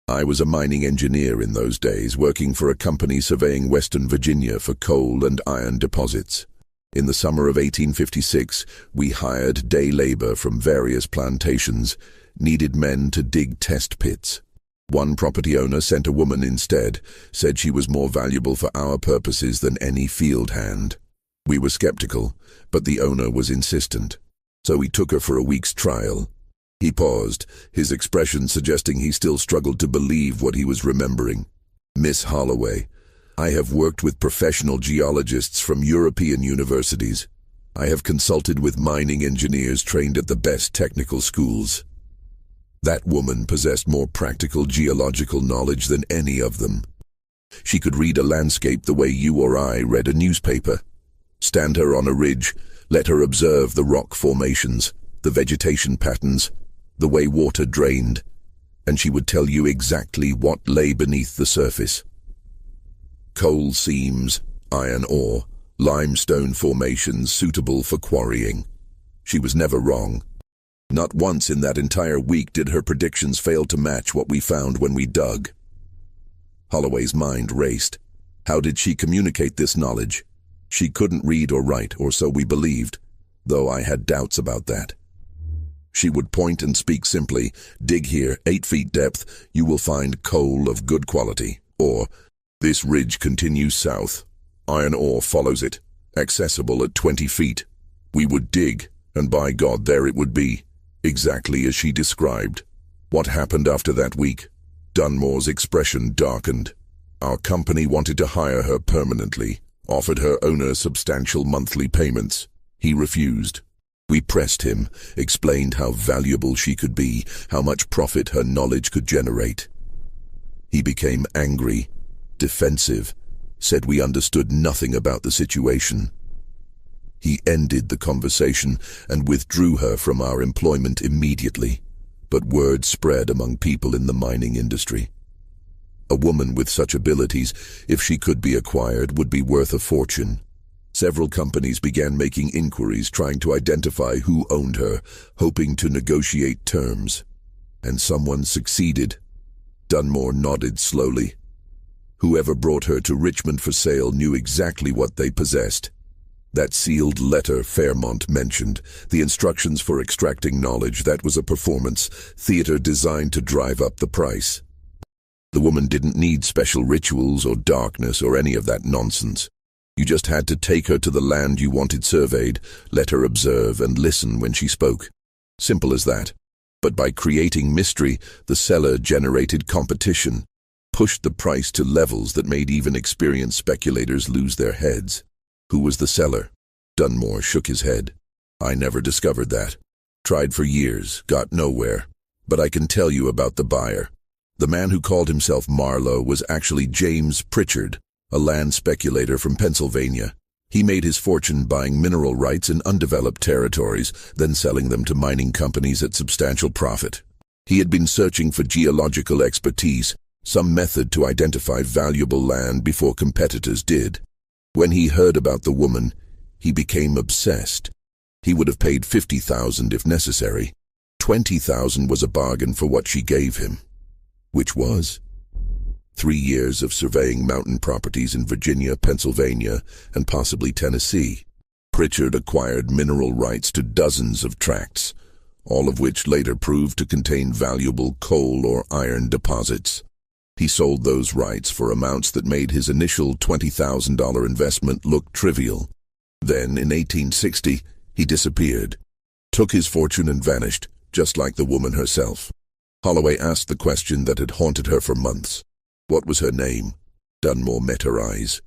"I was a mining engineer in those days, working for a company surveying Western Virginia for coal and iron deposits. In the summer of 1856, we hired day labor from various plantations, needed men to dig test pits. One property owner sent a woman instead, said she was more valuable for our purposes than any field hand. We were skeptical, but the owner was insistent, so we took her for a week's trial." He paused, his expression suggesting he still struggled to believe what he was remembering. "Miss Holloway, I have worked with professional geologists from European universities. I have consulted with mining engineers trained at the best technical schools. That woman possessed more practical geological knowledge than any of them. She could read a landscape the way you or I read a newspaper. Stand her on a ridge, let her observe the rock formations, the vegetation patterns, the way water drained, and she would tell you exactly what lay beneath the surface. Coal seams, iron ore, limestone formations suitable for quarrying. She was never wrong. Not once in that entire week did her predictions fail to match what we found when we dug." Holloway's mind raced. How did she communicate this knowledge? She couldn't read or write, or so we believed, though I had doubts about that. She would point and speak simply, "Dig here, 8 feet depth, you will find coal of good quality," or, "This ridge continues south. Iron ore follows it, accessible at 20 feet. We would dig, and by God, there it would be, exactly as she described." What happened after that week? Dunmore's expression darkened. Our company wanted to hire her permanently, offered her owner substantial monthly payments. He refused. We pressed him, explained how valuable she could be, how much profit her knowledge could generate. He became angry, defensive, said we understood nothing about the situation. He ended the conversation and withdrew her from our employment immediately, but word spread among people in the mining industry. A woman with such abilities, if she could be acquired, would be worth a fortune. Several companies began making inquiries trying to identify who owned her, hoping to negotiate terms. And someone succeeded. Dunmore nodded slowly. Whoever brought her to Richmond for sale knew exactly what they possessed. That sealed letter Fairmont mentioned, the instructions for extracting knowledge, that was a performance theater designed to drive up the price. The woman didn't need special rituals or darkness or any of that nonsense. You just had to take her to the land you wanted surveyed, let her observe and listen when she spoke. Simple as that. But by creating mystery, the seller generated competition, pushed the price to levels that made even experienced speculators lose their heads. Who was the seller? Dunmore shook his head. I never discovered that. Tried for years, got nowhere. But I can tell you about the buyer. The man who called himself Marlowe was actually James Pritchard, a land speculator from Pennsylvania. He made his fortune buying mineral rights in undeveloped territories, then selling them to mining companies at substantial profit. He had been searching for geological expertise, some method to identify valuable land before competitors did. When he heard about the woman, he became obsessed. He would have paid $50,000 if necessary. $20,000 was a bargain for what she gave him. Which was 3 years of surveying mountain properties in Virginia, Pennsylvania, and possibly Tennessee. Pritchard acquired mineral rights to dozens of tracts, all of which later proved to contain valuable coal or iron deposits. He sold those rights for amounts that made his initial $20,000 investment look trivial. Then, in 1860, he disappeared, took his fortune and vanished, just like the woman herself. Holloway asked the question that had haunted her for months. What was her name? Dunmore met her eyes.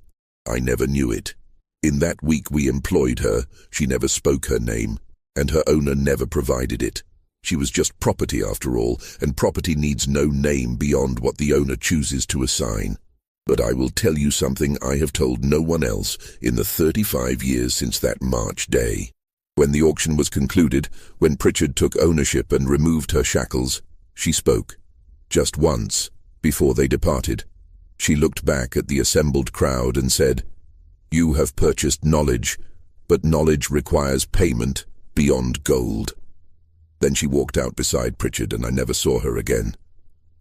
I never knew it. In that week we employed her, she never spoke her name, and her owner never provided it. She was just property after all, and property needs no name beyond what the owner chooses to assign. But I will tell you something I have told no one else in the 35 years since that March day. When the auction was concluded, when Pritchard took ownership and removed her shackles, she spoke. Just once, before they departed. She looked back at the assembled crowd and said, "You have purchased knowledge, but knowledge requires payment beyond gold." Then she walked out beside Pritchard and I never saw her again.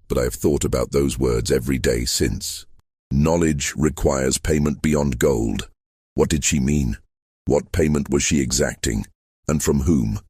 But I have thought about those words every day since. Knowledge requires payment beyond gold. What did she mean? What payment was she exacting? And from whom?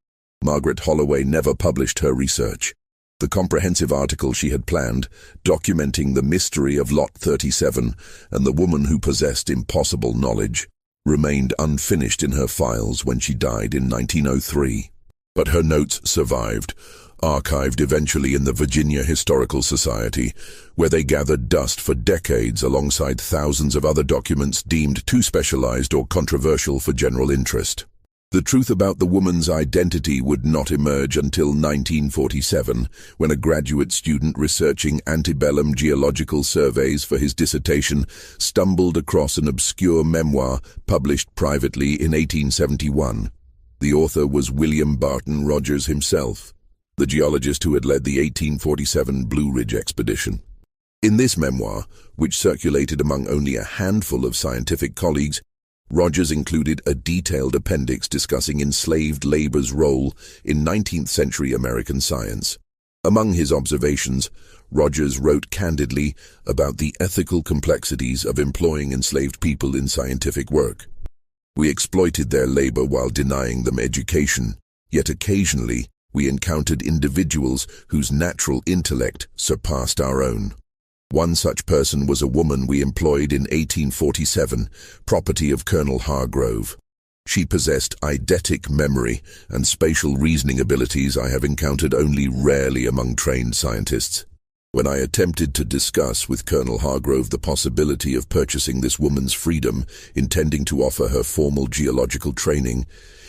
Margaret Holloway never published her research. The comprehensive article she had planned, documenting the mystery of Lot 37 and the woman who possessed impossible knowledge, remained unfinished in her files when she died in 1903. But her notes survived, archived eventually in the Virginia Historical Society, where they gathered dust for decades alongside thousands of other documents deemed too specialized or controversial for general interest. The truth about the woman's identity would not emerge until 1947, when a graduate student researching antebellum geological surveys for his dissertation stumbled across an obscure memoir published privately in 1871. The author was William Barton Rogers himself, the geologist who had led the 1847 Blue Ridge expedition. In this memoir, which circulated among only a handful of scientific colleagues, Rogers included a detailed appendix discussing enslaved labor's role in 19th-century American science. Among his observations, Rogers wrote candidly about the ethical complexities of employing enslaved people in scientific work. We exploited their labor while denying them education, yet occasionally we encountered individuals whose natural intellect surpassed our own. One such person was a woman we employed in 1847, property of Colonel Hargrove. She possessed eidetic memory and spatial reasoning abilities I have encountered only rarely among trained scientists. When I attempted to discuss with Colonel Hargrove the possibility of purchasing this woman's freedom, intending to offer her formal geological training,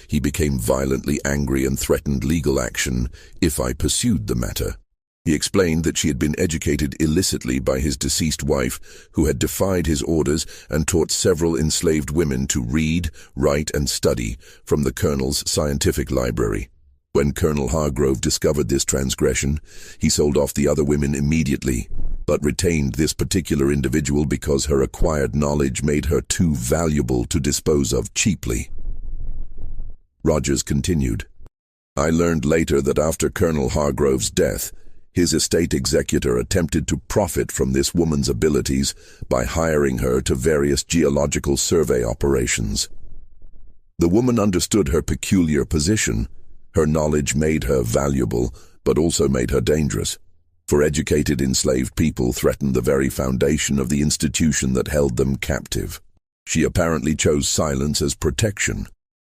he became violently angry and threatened legal action if I pursued the matter. He explained that she had been educated illicitly by his deceased wife, who had defied his orders and taught several enslaved women to read, write, and study from the Colonel's scientific library. When Colonel Hargrove discovered this transgression, he sold off the other women immediately, but retained this particular individual because her acquired knowledge made her too valuable to dispose of cheaply. Rogers continued, I learned later that after Colonel Hargrove's death, His estate executor attempted to profit from this woman's abilities by hiring her to various geological survey operations. The woman understood her peculiar position. Her knowledge made her valuable, but also made her dangerous, for educated enslaved people threatened the very foundation of the institution that held them captive. She apparently chose silence as protection,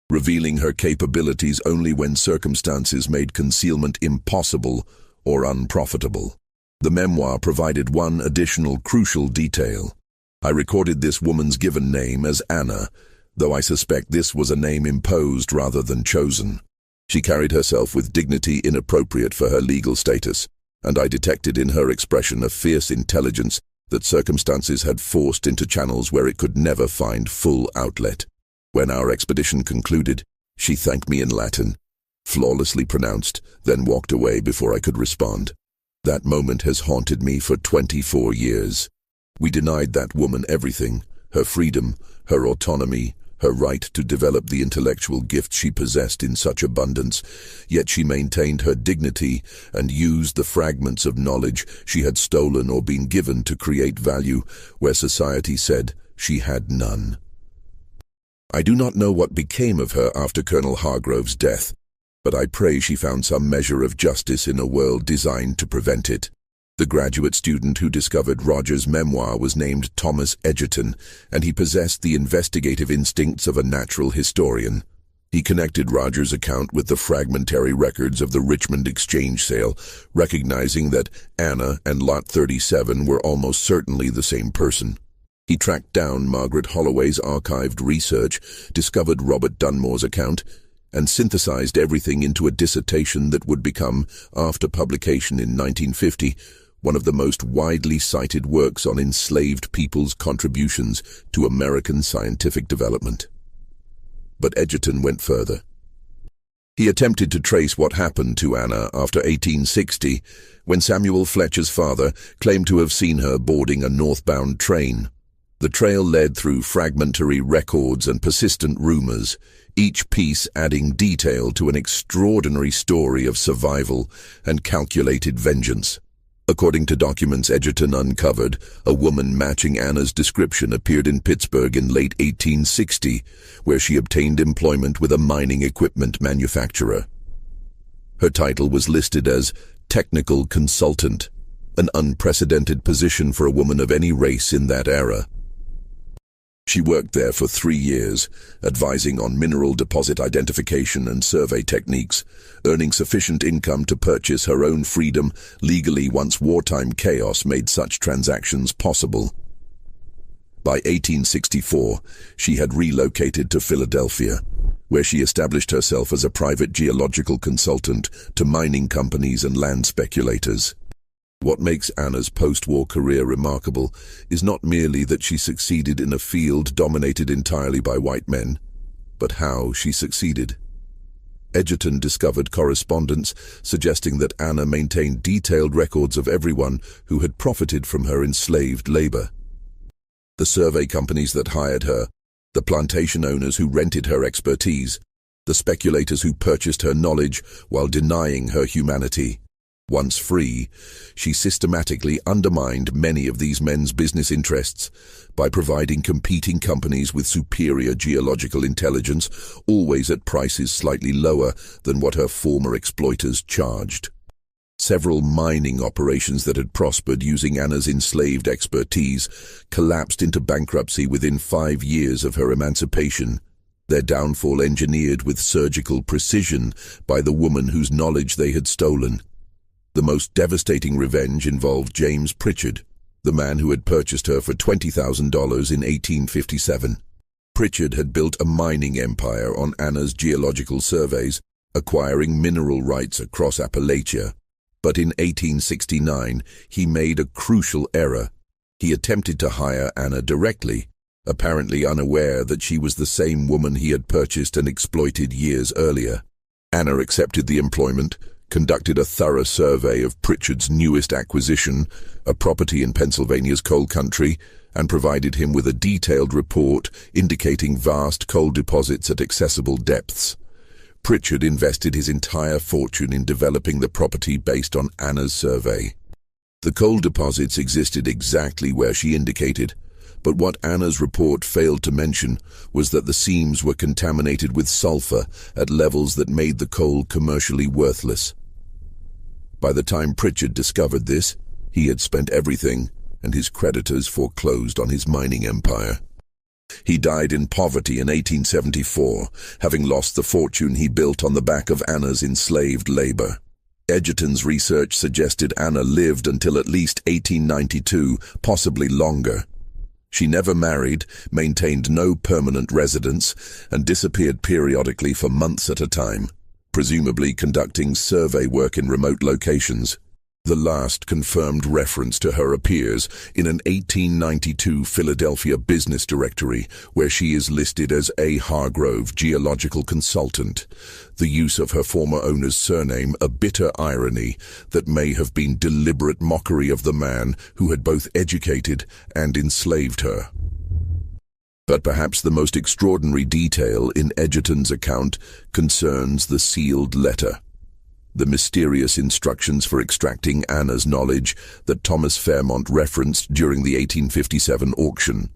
revealing her capabilities only when circumstances made concealment impossible or unprofitable. The memoir provided one additional crucial detail. I recorded this woman's given name as Anna, though I suspect this was a name imposed rather than chosen. She carried herself with dignity inappropriate for her legal status, and I detected in her expression a fierce intelligence that circumstances had forced into channels where it could never find full outlet. When our expedition concluded, she thanked me in Latin, flawlessly pronounced, then walked away before I could respond. That moment has haunted me for 24 years. We denied that woman everything: her freedom, her autonomy, her right to develop the intellectual gifts she possessed in such abundance, yet she maintained her dignity and used the fragments of knowledge she had stolen or been given to create value where society said she had none. I do not know what became of her after Colonel Hargrove's death, but I pray she found some measure of justice in a world designed to prevent it. The graduate student who discovered Roger's memoir was named Thomas Egerton, and he possessed the investigative instincts of a natural historian. He connected Roger's account with the fragmentary records of the Richmond exchange sale, recognizing that Anna and Lot 37 were almost certainly the same person. He tracked down Margaret Holloway's archived research, discovered Robert Dunmore's account, and synthesized everything into a dissertation that would become, after publication in 1950, one of the most widely cited works on enslaved people's contributions to American scientific development. But Egerton went further. He attempted to trace what happened to Anna after 1860, when Samuel Fletcher's father claimed to have seen her boarding a northbound train. The trail led through fragmentary records and persistent rumors, each piece adding detail to an extraordinary story of survival and calculated vengeance. According to documents Egerton uncovered, a woman matching Anna's description appeared in Pittsburgh in late 1860, where she obtained employment with a mining equipment manufacturer. Her title was listed as technical consultant, an unprecedented position for a woman of any race in that era. She worked there for 3 years, advising on mineral deposit identification and survey techniques, earning sufficient income to purchase her own freedom legally once wartime chaos made such transactions possible. By 1864, she had relocated to Philadelphia, where she established herself as a private geological consultant to mining companies and land speculators. What makes Anna's post-war career remarkable is not merely that she succeeded in a field dominated entirely by white men, but how she succeeded. Egerton discovered correspondence suggesting that Anna maintained detailed records of everyone who had profited from her enslaved labor. The survey companies that hired her, the plantation owners who rented her expertise, the speculators who purchased her knowledge while denying her humanity. Once free, she systematically undermined many of these men's business interests by providing competing companies with superior geological intelligence, always at prices slightly lower than what her former exploiters charged. Several mining operations that had prospered using Anna's enslaved expertise collapsed into bankruptcy within 5 years of her emancipation, their downfall engineered with surgical precision by the woman whose knowledge they had stolen. The most devastating revenge involved James Pritchard, the man who had purchased her for $20,000 in 1857. Pritchard had built a mining empire on Anna's geological surveys, acquiring mineral rights across Appalachia. But in 1869, he made a crucial error. He attempted to hire Anna directly, apparently unaware that she was the same woman he had purchased and exploited years earlier. Anna accepted the employment, conducted a thorough survey of Pritchard's newest acquisition, a property in Pennsylvania's coal country, and provided him with a detailed report indicating vast coal deposits at accessible depths. Pritchard invested his entire fortune in developing the property based on Anna's survey. The coal deposits existed exactly where she indicated, but what Anna's report failed to mention was that the seams were contaminated with sulfur at levels that made the coal commercially worthless. By the time Pritchard discovered this, he had spent everything, and his creditors foreclosed on his mining empire. He died in poverty in 1874, having lost the fortune he built on the back of Anna's enslaved labor. Edgerton's research suggested Anna lived until at least 1892, possibly longer. She never married, maintained no permanent residence, and disappeared periodically for months at a time, presumably conducting survey work in remote locations. The last confirmed reference to her appears in an 1892 Philadelphia business directory, where she is listed as A. Hargrove, geological consultant. The use of her former owner's surname, a bitter irony that may have been deliberate mockery of the man who had both educated and enslaved her. But perhaps the most extraordinary detail in Edgerton's account concerns the sealed letter. The mysterious instructions for extracting Anna's knowledge that Thomas Fairmont referenced during the 1857 auction.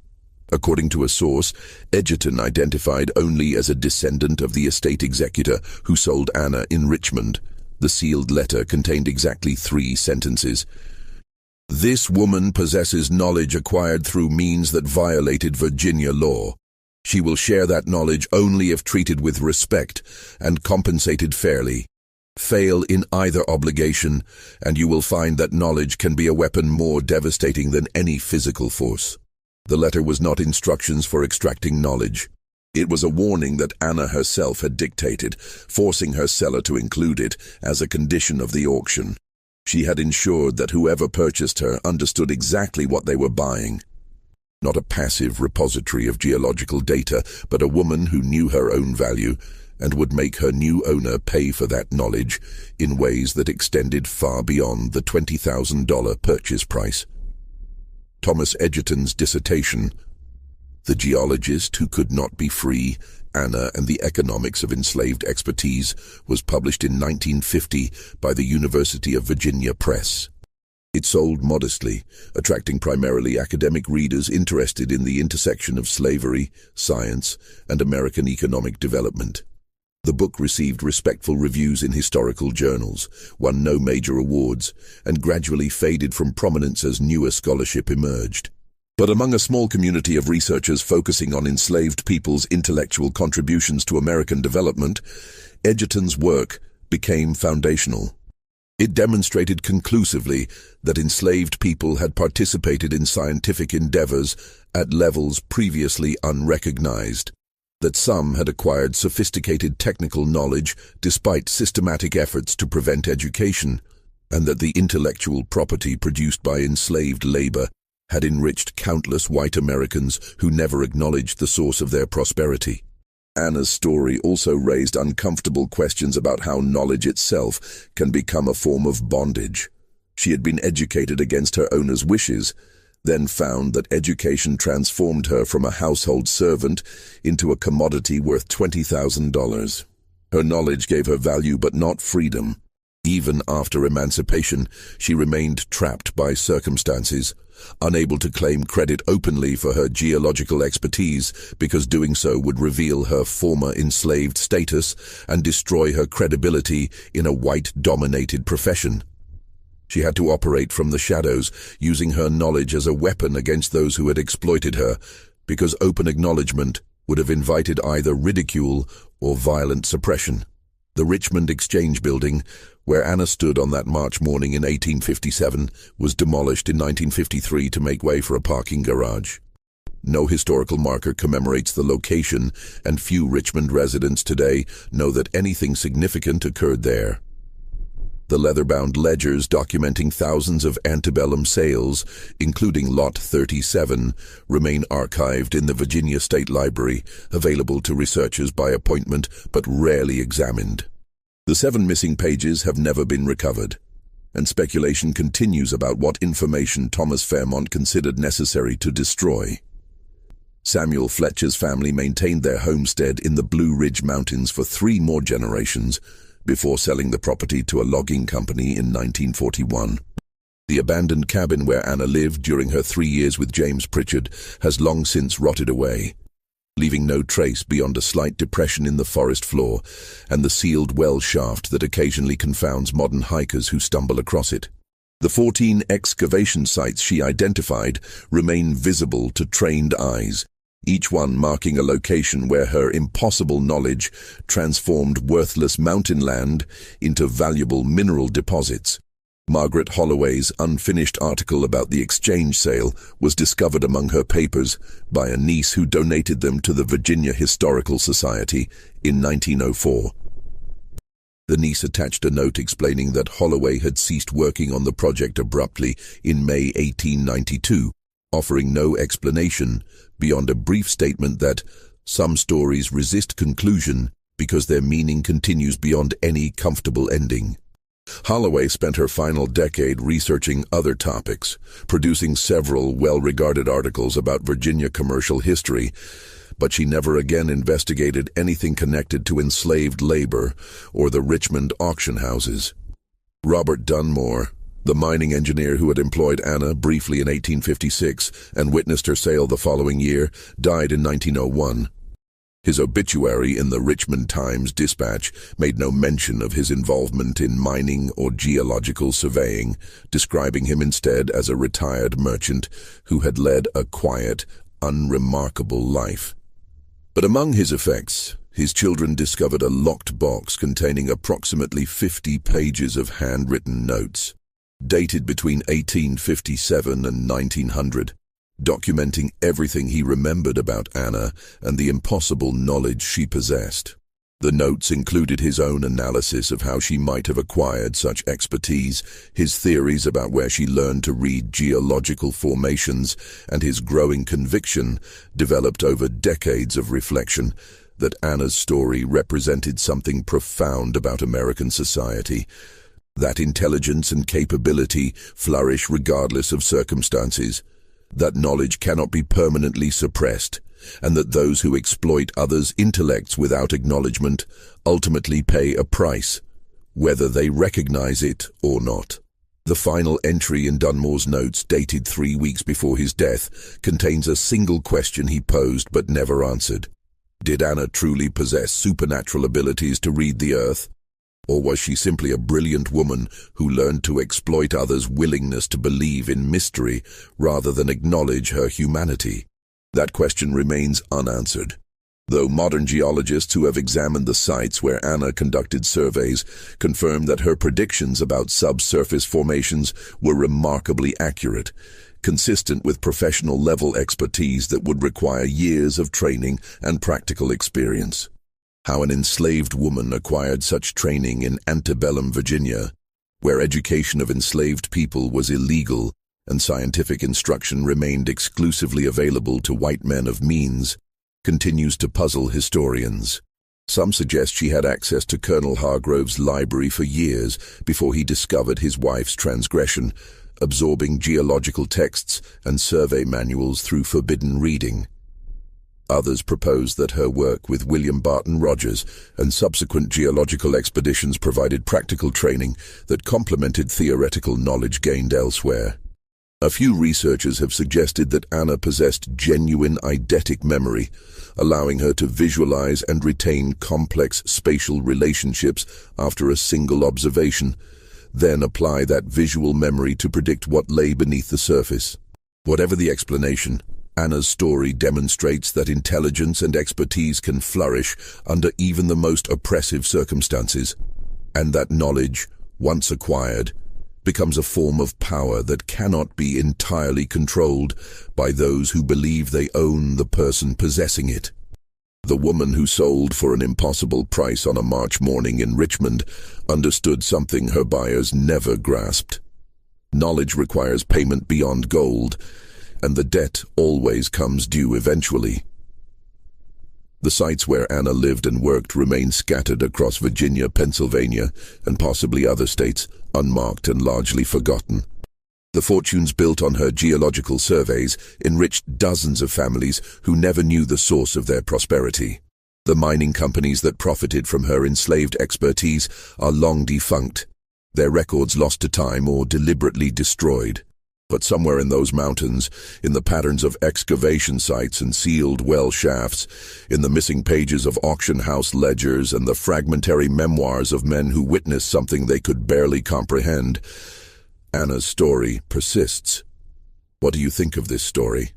According to a source, Edgerton identified only as a descendant of the estate executor who sold Anna in Richmond. The sealed letter contained exactly 3 sentences. "This woman possesses knowledge acquired through means that violated Virginia law. She will share that knowledge only if treated with respect and compensated fairly. Fail in either obligation, and you will find that knowledge can be a weapon more devastating than any physical force." The letter was not instructions for extracting knowledge. It was a warning that Anna herself had dictated, forcing her seller to include it as a condition of the auction. She had ensured that whoever purchased her understood exactly what they were buying. Not a passive repository of geological data, but a woman who knew her own value and would make her new owner pay for that knowledge in ways that extended far beyond the $20,000 purchase price. Thomas Edgerton's dissertation, "The Geologist Who Could Not Be Free, Anna and the Economics of Enslaved Expertise," was published in 1950 by the University of Virginia Press. It sold modestly, attracting primarily academic readers interested in the intersection of slavery, science, and American economic development. The book received respectful reviews in historical journals, won no major awards, and gradually faded from prominence as newer scholarship emerged. But among a small community of researchers focusing on enslaved people's intellectual contributions to American development, Edgerton's work became foundational. It demonstrated conclusively that enslaved people had participated in scientific endeavors at levels previously unrecognized, that some had acquired sophisticated technical knowledge despite systematic efforts to prevent education, and that the intellectual property produced by enslaved labor had enriched countless white Americans who never acknowledged the source of their prosperity. Anna's story also raised uncomfortable questions about how knowledge itself can become a form of bondage. She had been educated against her owner's wishes, then found that education transformed her from a household servant into a commodity worth $20,000. Her knowledge gave her value but not freedom. Even after emancipation, she remained trapped by circumstances, unable to claim credit openly for her geological expertise because doing so would reveal her former enslaved status and destroy her credibility in a white-dominated profession. She had to operate from the shadows, using her knowledge as a weapon against those who had exploited her, because open acknowledgement would have invited either ridicule or violent suppression. The Richmond Exchange Building, where Anna stood on that March morning in 1857, was demolished in 1953 to make way for a parking garage. No historical marker commemorates the location, and few Richmond residents today know that anything significant occurred there. The leather-bound ledgers documenting thousands of antebellum sales, including Lot 37, remain archived in the Virginia State Library, available to researchers by appointment but rarely examined. The 7 missing pages have never been recovered, and speculation continues about what information Thomas Fairmont considered necessary to destroy. Samuel Fletcher's family maintained their homestead in the Blue Ridge Mountains for 3 more generations before selling the property to a logging company in 1941. The abandoned cabin where Anna lived during her 3 years with James Pritchard has long since rotted away, leaving no trace beyond a slight depression in the forest floor and the sealed well shaft that occasionally confounds modern hikers who stumble across it. The 14 excavation sites she identified remain visible to trained eyes, each one marking a location where her impossible knowledge transformed worthless mountain land into valuable mineral deposits. Margaret Holloway's unfinished article about the exchange sale was discovered among her papers by a niece who donated them to the Virginia Historical Society in 1904. The niece attached a note explaining that Holloway had ceased working on the project abruptly in May 1892, offering no explanation beyond a brief statement that some stories resist conclusion because their meaning continues beyond any comfortable ending. Holloway spent her final decade researching other topics, producing several well-regarded articles about Virginia commercial history, but she never again investigated anything connected to enslaved labor or the Richmond auction houses. Robert Dunmore, the mining engineer who had employed Anna briefly in 1856 and witnessed her sale the following year, died in 1901. His obituary in the Richmond Times-Dispatch made no mention of his involvement in mining or geological surveying, describing him instead as a retired merchant who had led a quiet, unremarkable life. But among his effects, his children discovered a locked box containing approximately 50 pages of handwritten notes, dated between 1857 and 1900, documenting everything he remembered about Anna and the impossible knowledge she possessed. The notes included his own analysis of how she might have acquired such expertise, his theories about where she learned to read geological formations, and his growing conviction, developed over decades of reflection, that Anna's story represented something profound about American society, that intelligence and capability flourish regardless of circumstances, that knowledge cannot be permanently suppressed, and that those who exploit others' intellects without acknowledgement ultimately pay a price, whether they recognize it or not. The final entry in Dunmore's notes, dated 3 weeks before his death, contains a single question he posed but never answered. Did Anna truly possess supernatural abilities to read the earth? Or was she simply a brilliant woman who learned to exploit others' willingness to believe in mystery rather than acknowledge her humanity? That question remains unanswered, though modern geologists who have examined the sites where Anna conducted surveys confirm that her predictions about subsurface formations were remarkably accurate, consistent with professional-level expertise that would require years of training and practical experience. How an enslaved woman acquired such training in antebellum Virginia, where education of enslaved people was illegal and scientific instruction remained exclusively available to white men of means, continues to puzzle historians. Some suggest she had access to Colonel Hargrove's library for years before he discovered his wife's transgression, absorbing geological texts and survey manuals through forbidden reading. Others propose that her work with William Barton Rogers and subsequent geological expeditions provided practical training that complemented theoretical knowledge gained elsewhere. A few researchers have suggested that Anna possessed genuine eidetic memory, allowing her to visualize and retain complex spatial relationships after a single observation, then apply that visual memory to predict what lay beneath the surface. Whatever the explanation, Anna's story demonstrates that intelligence and expertise can flourish under even the most oppressive circumstances, and that knowledge, once acquired, becomes a form of power that cannot be entirely controlled by those who believe they own the person possessing it. The woman who sold for an impossible price on a March morning in Richmond understood something her buyers never grasped. Knowledge requires payment beyond gold, and the debt always comes due eventually. The sites where Anna lived and worked remain scattered across Virginia, Pennsylvania, and possibly other states, unmarked and largely forgotten. The fortunes built on her geological surveys enriched dozens of families who never knew the source of their prosperity. The mining companies that profited from her enslaved expertise are long defunct, their records lost to time or deliberately destroyed. But somewhere in those mountains, in the patterns of excavation sites and sealed well shafts, in the missing pages of auction house ledgers and the fragmentary memoirs of men who witnessed something they could barely comprehend, Anna's story persists. What do you think of this story?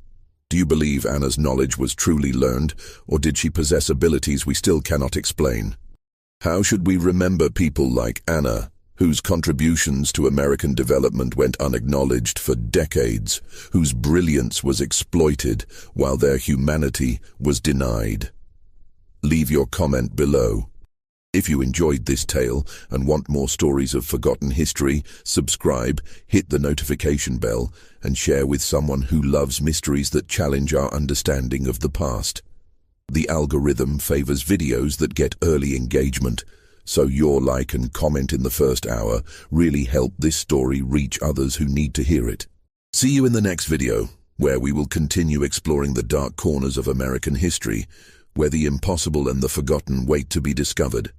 Do you believe Anna's knowledge was truly learned, or did she possess abilities we still cannot explain? How should we remember people like Anna, whose contributions to American development went unacknowledged for decades, whose brilliance was exploited while their humanity was denied? Leave your comment below. If you enjoyed this tale and want more stories of forgotten history, subscribe, hit the notification bell, and share with someone who loves mysteries that challenge our understanding of the past. The algorithm favors videos that get early engagement, so your like and comment in the first hour really help this story reach others who need to hear it. See you in the next video, where we will continue exploring the dark corners of American history, where the impossible and the forgotten wait to be discovered.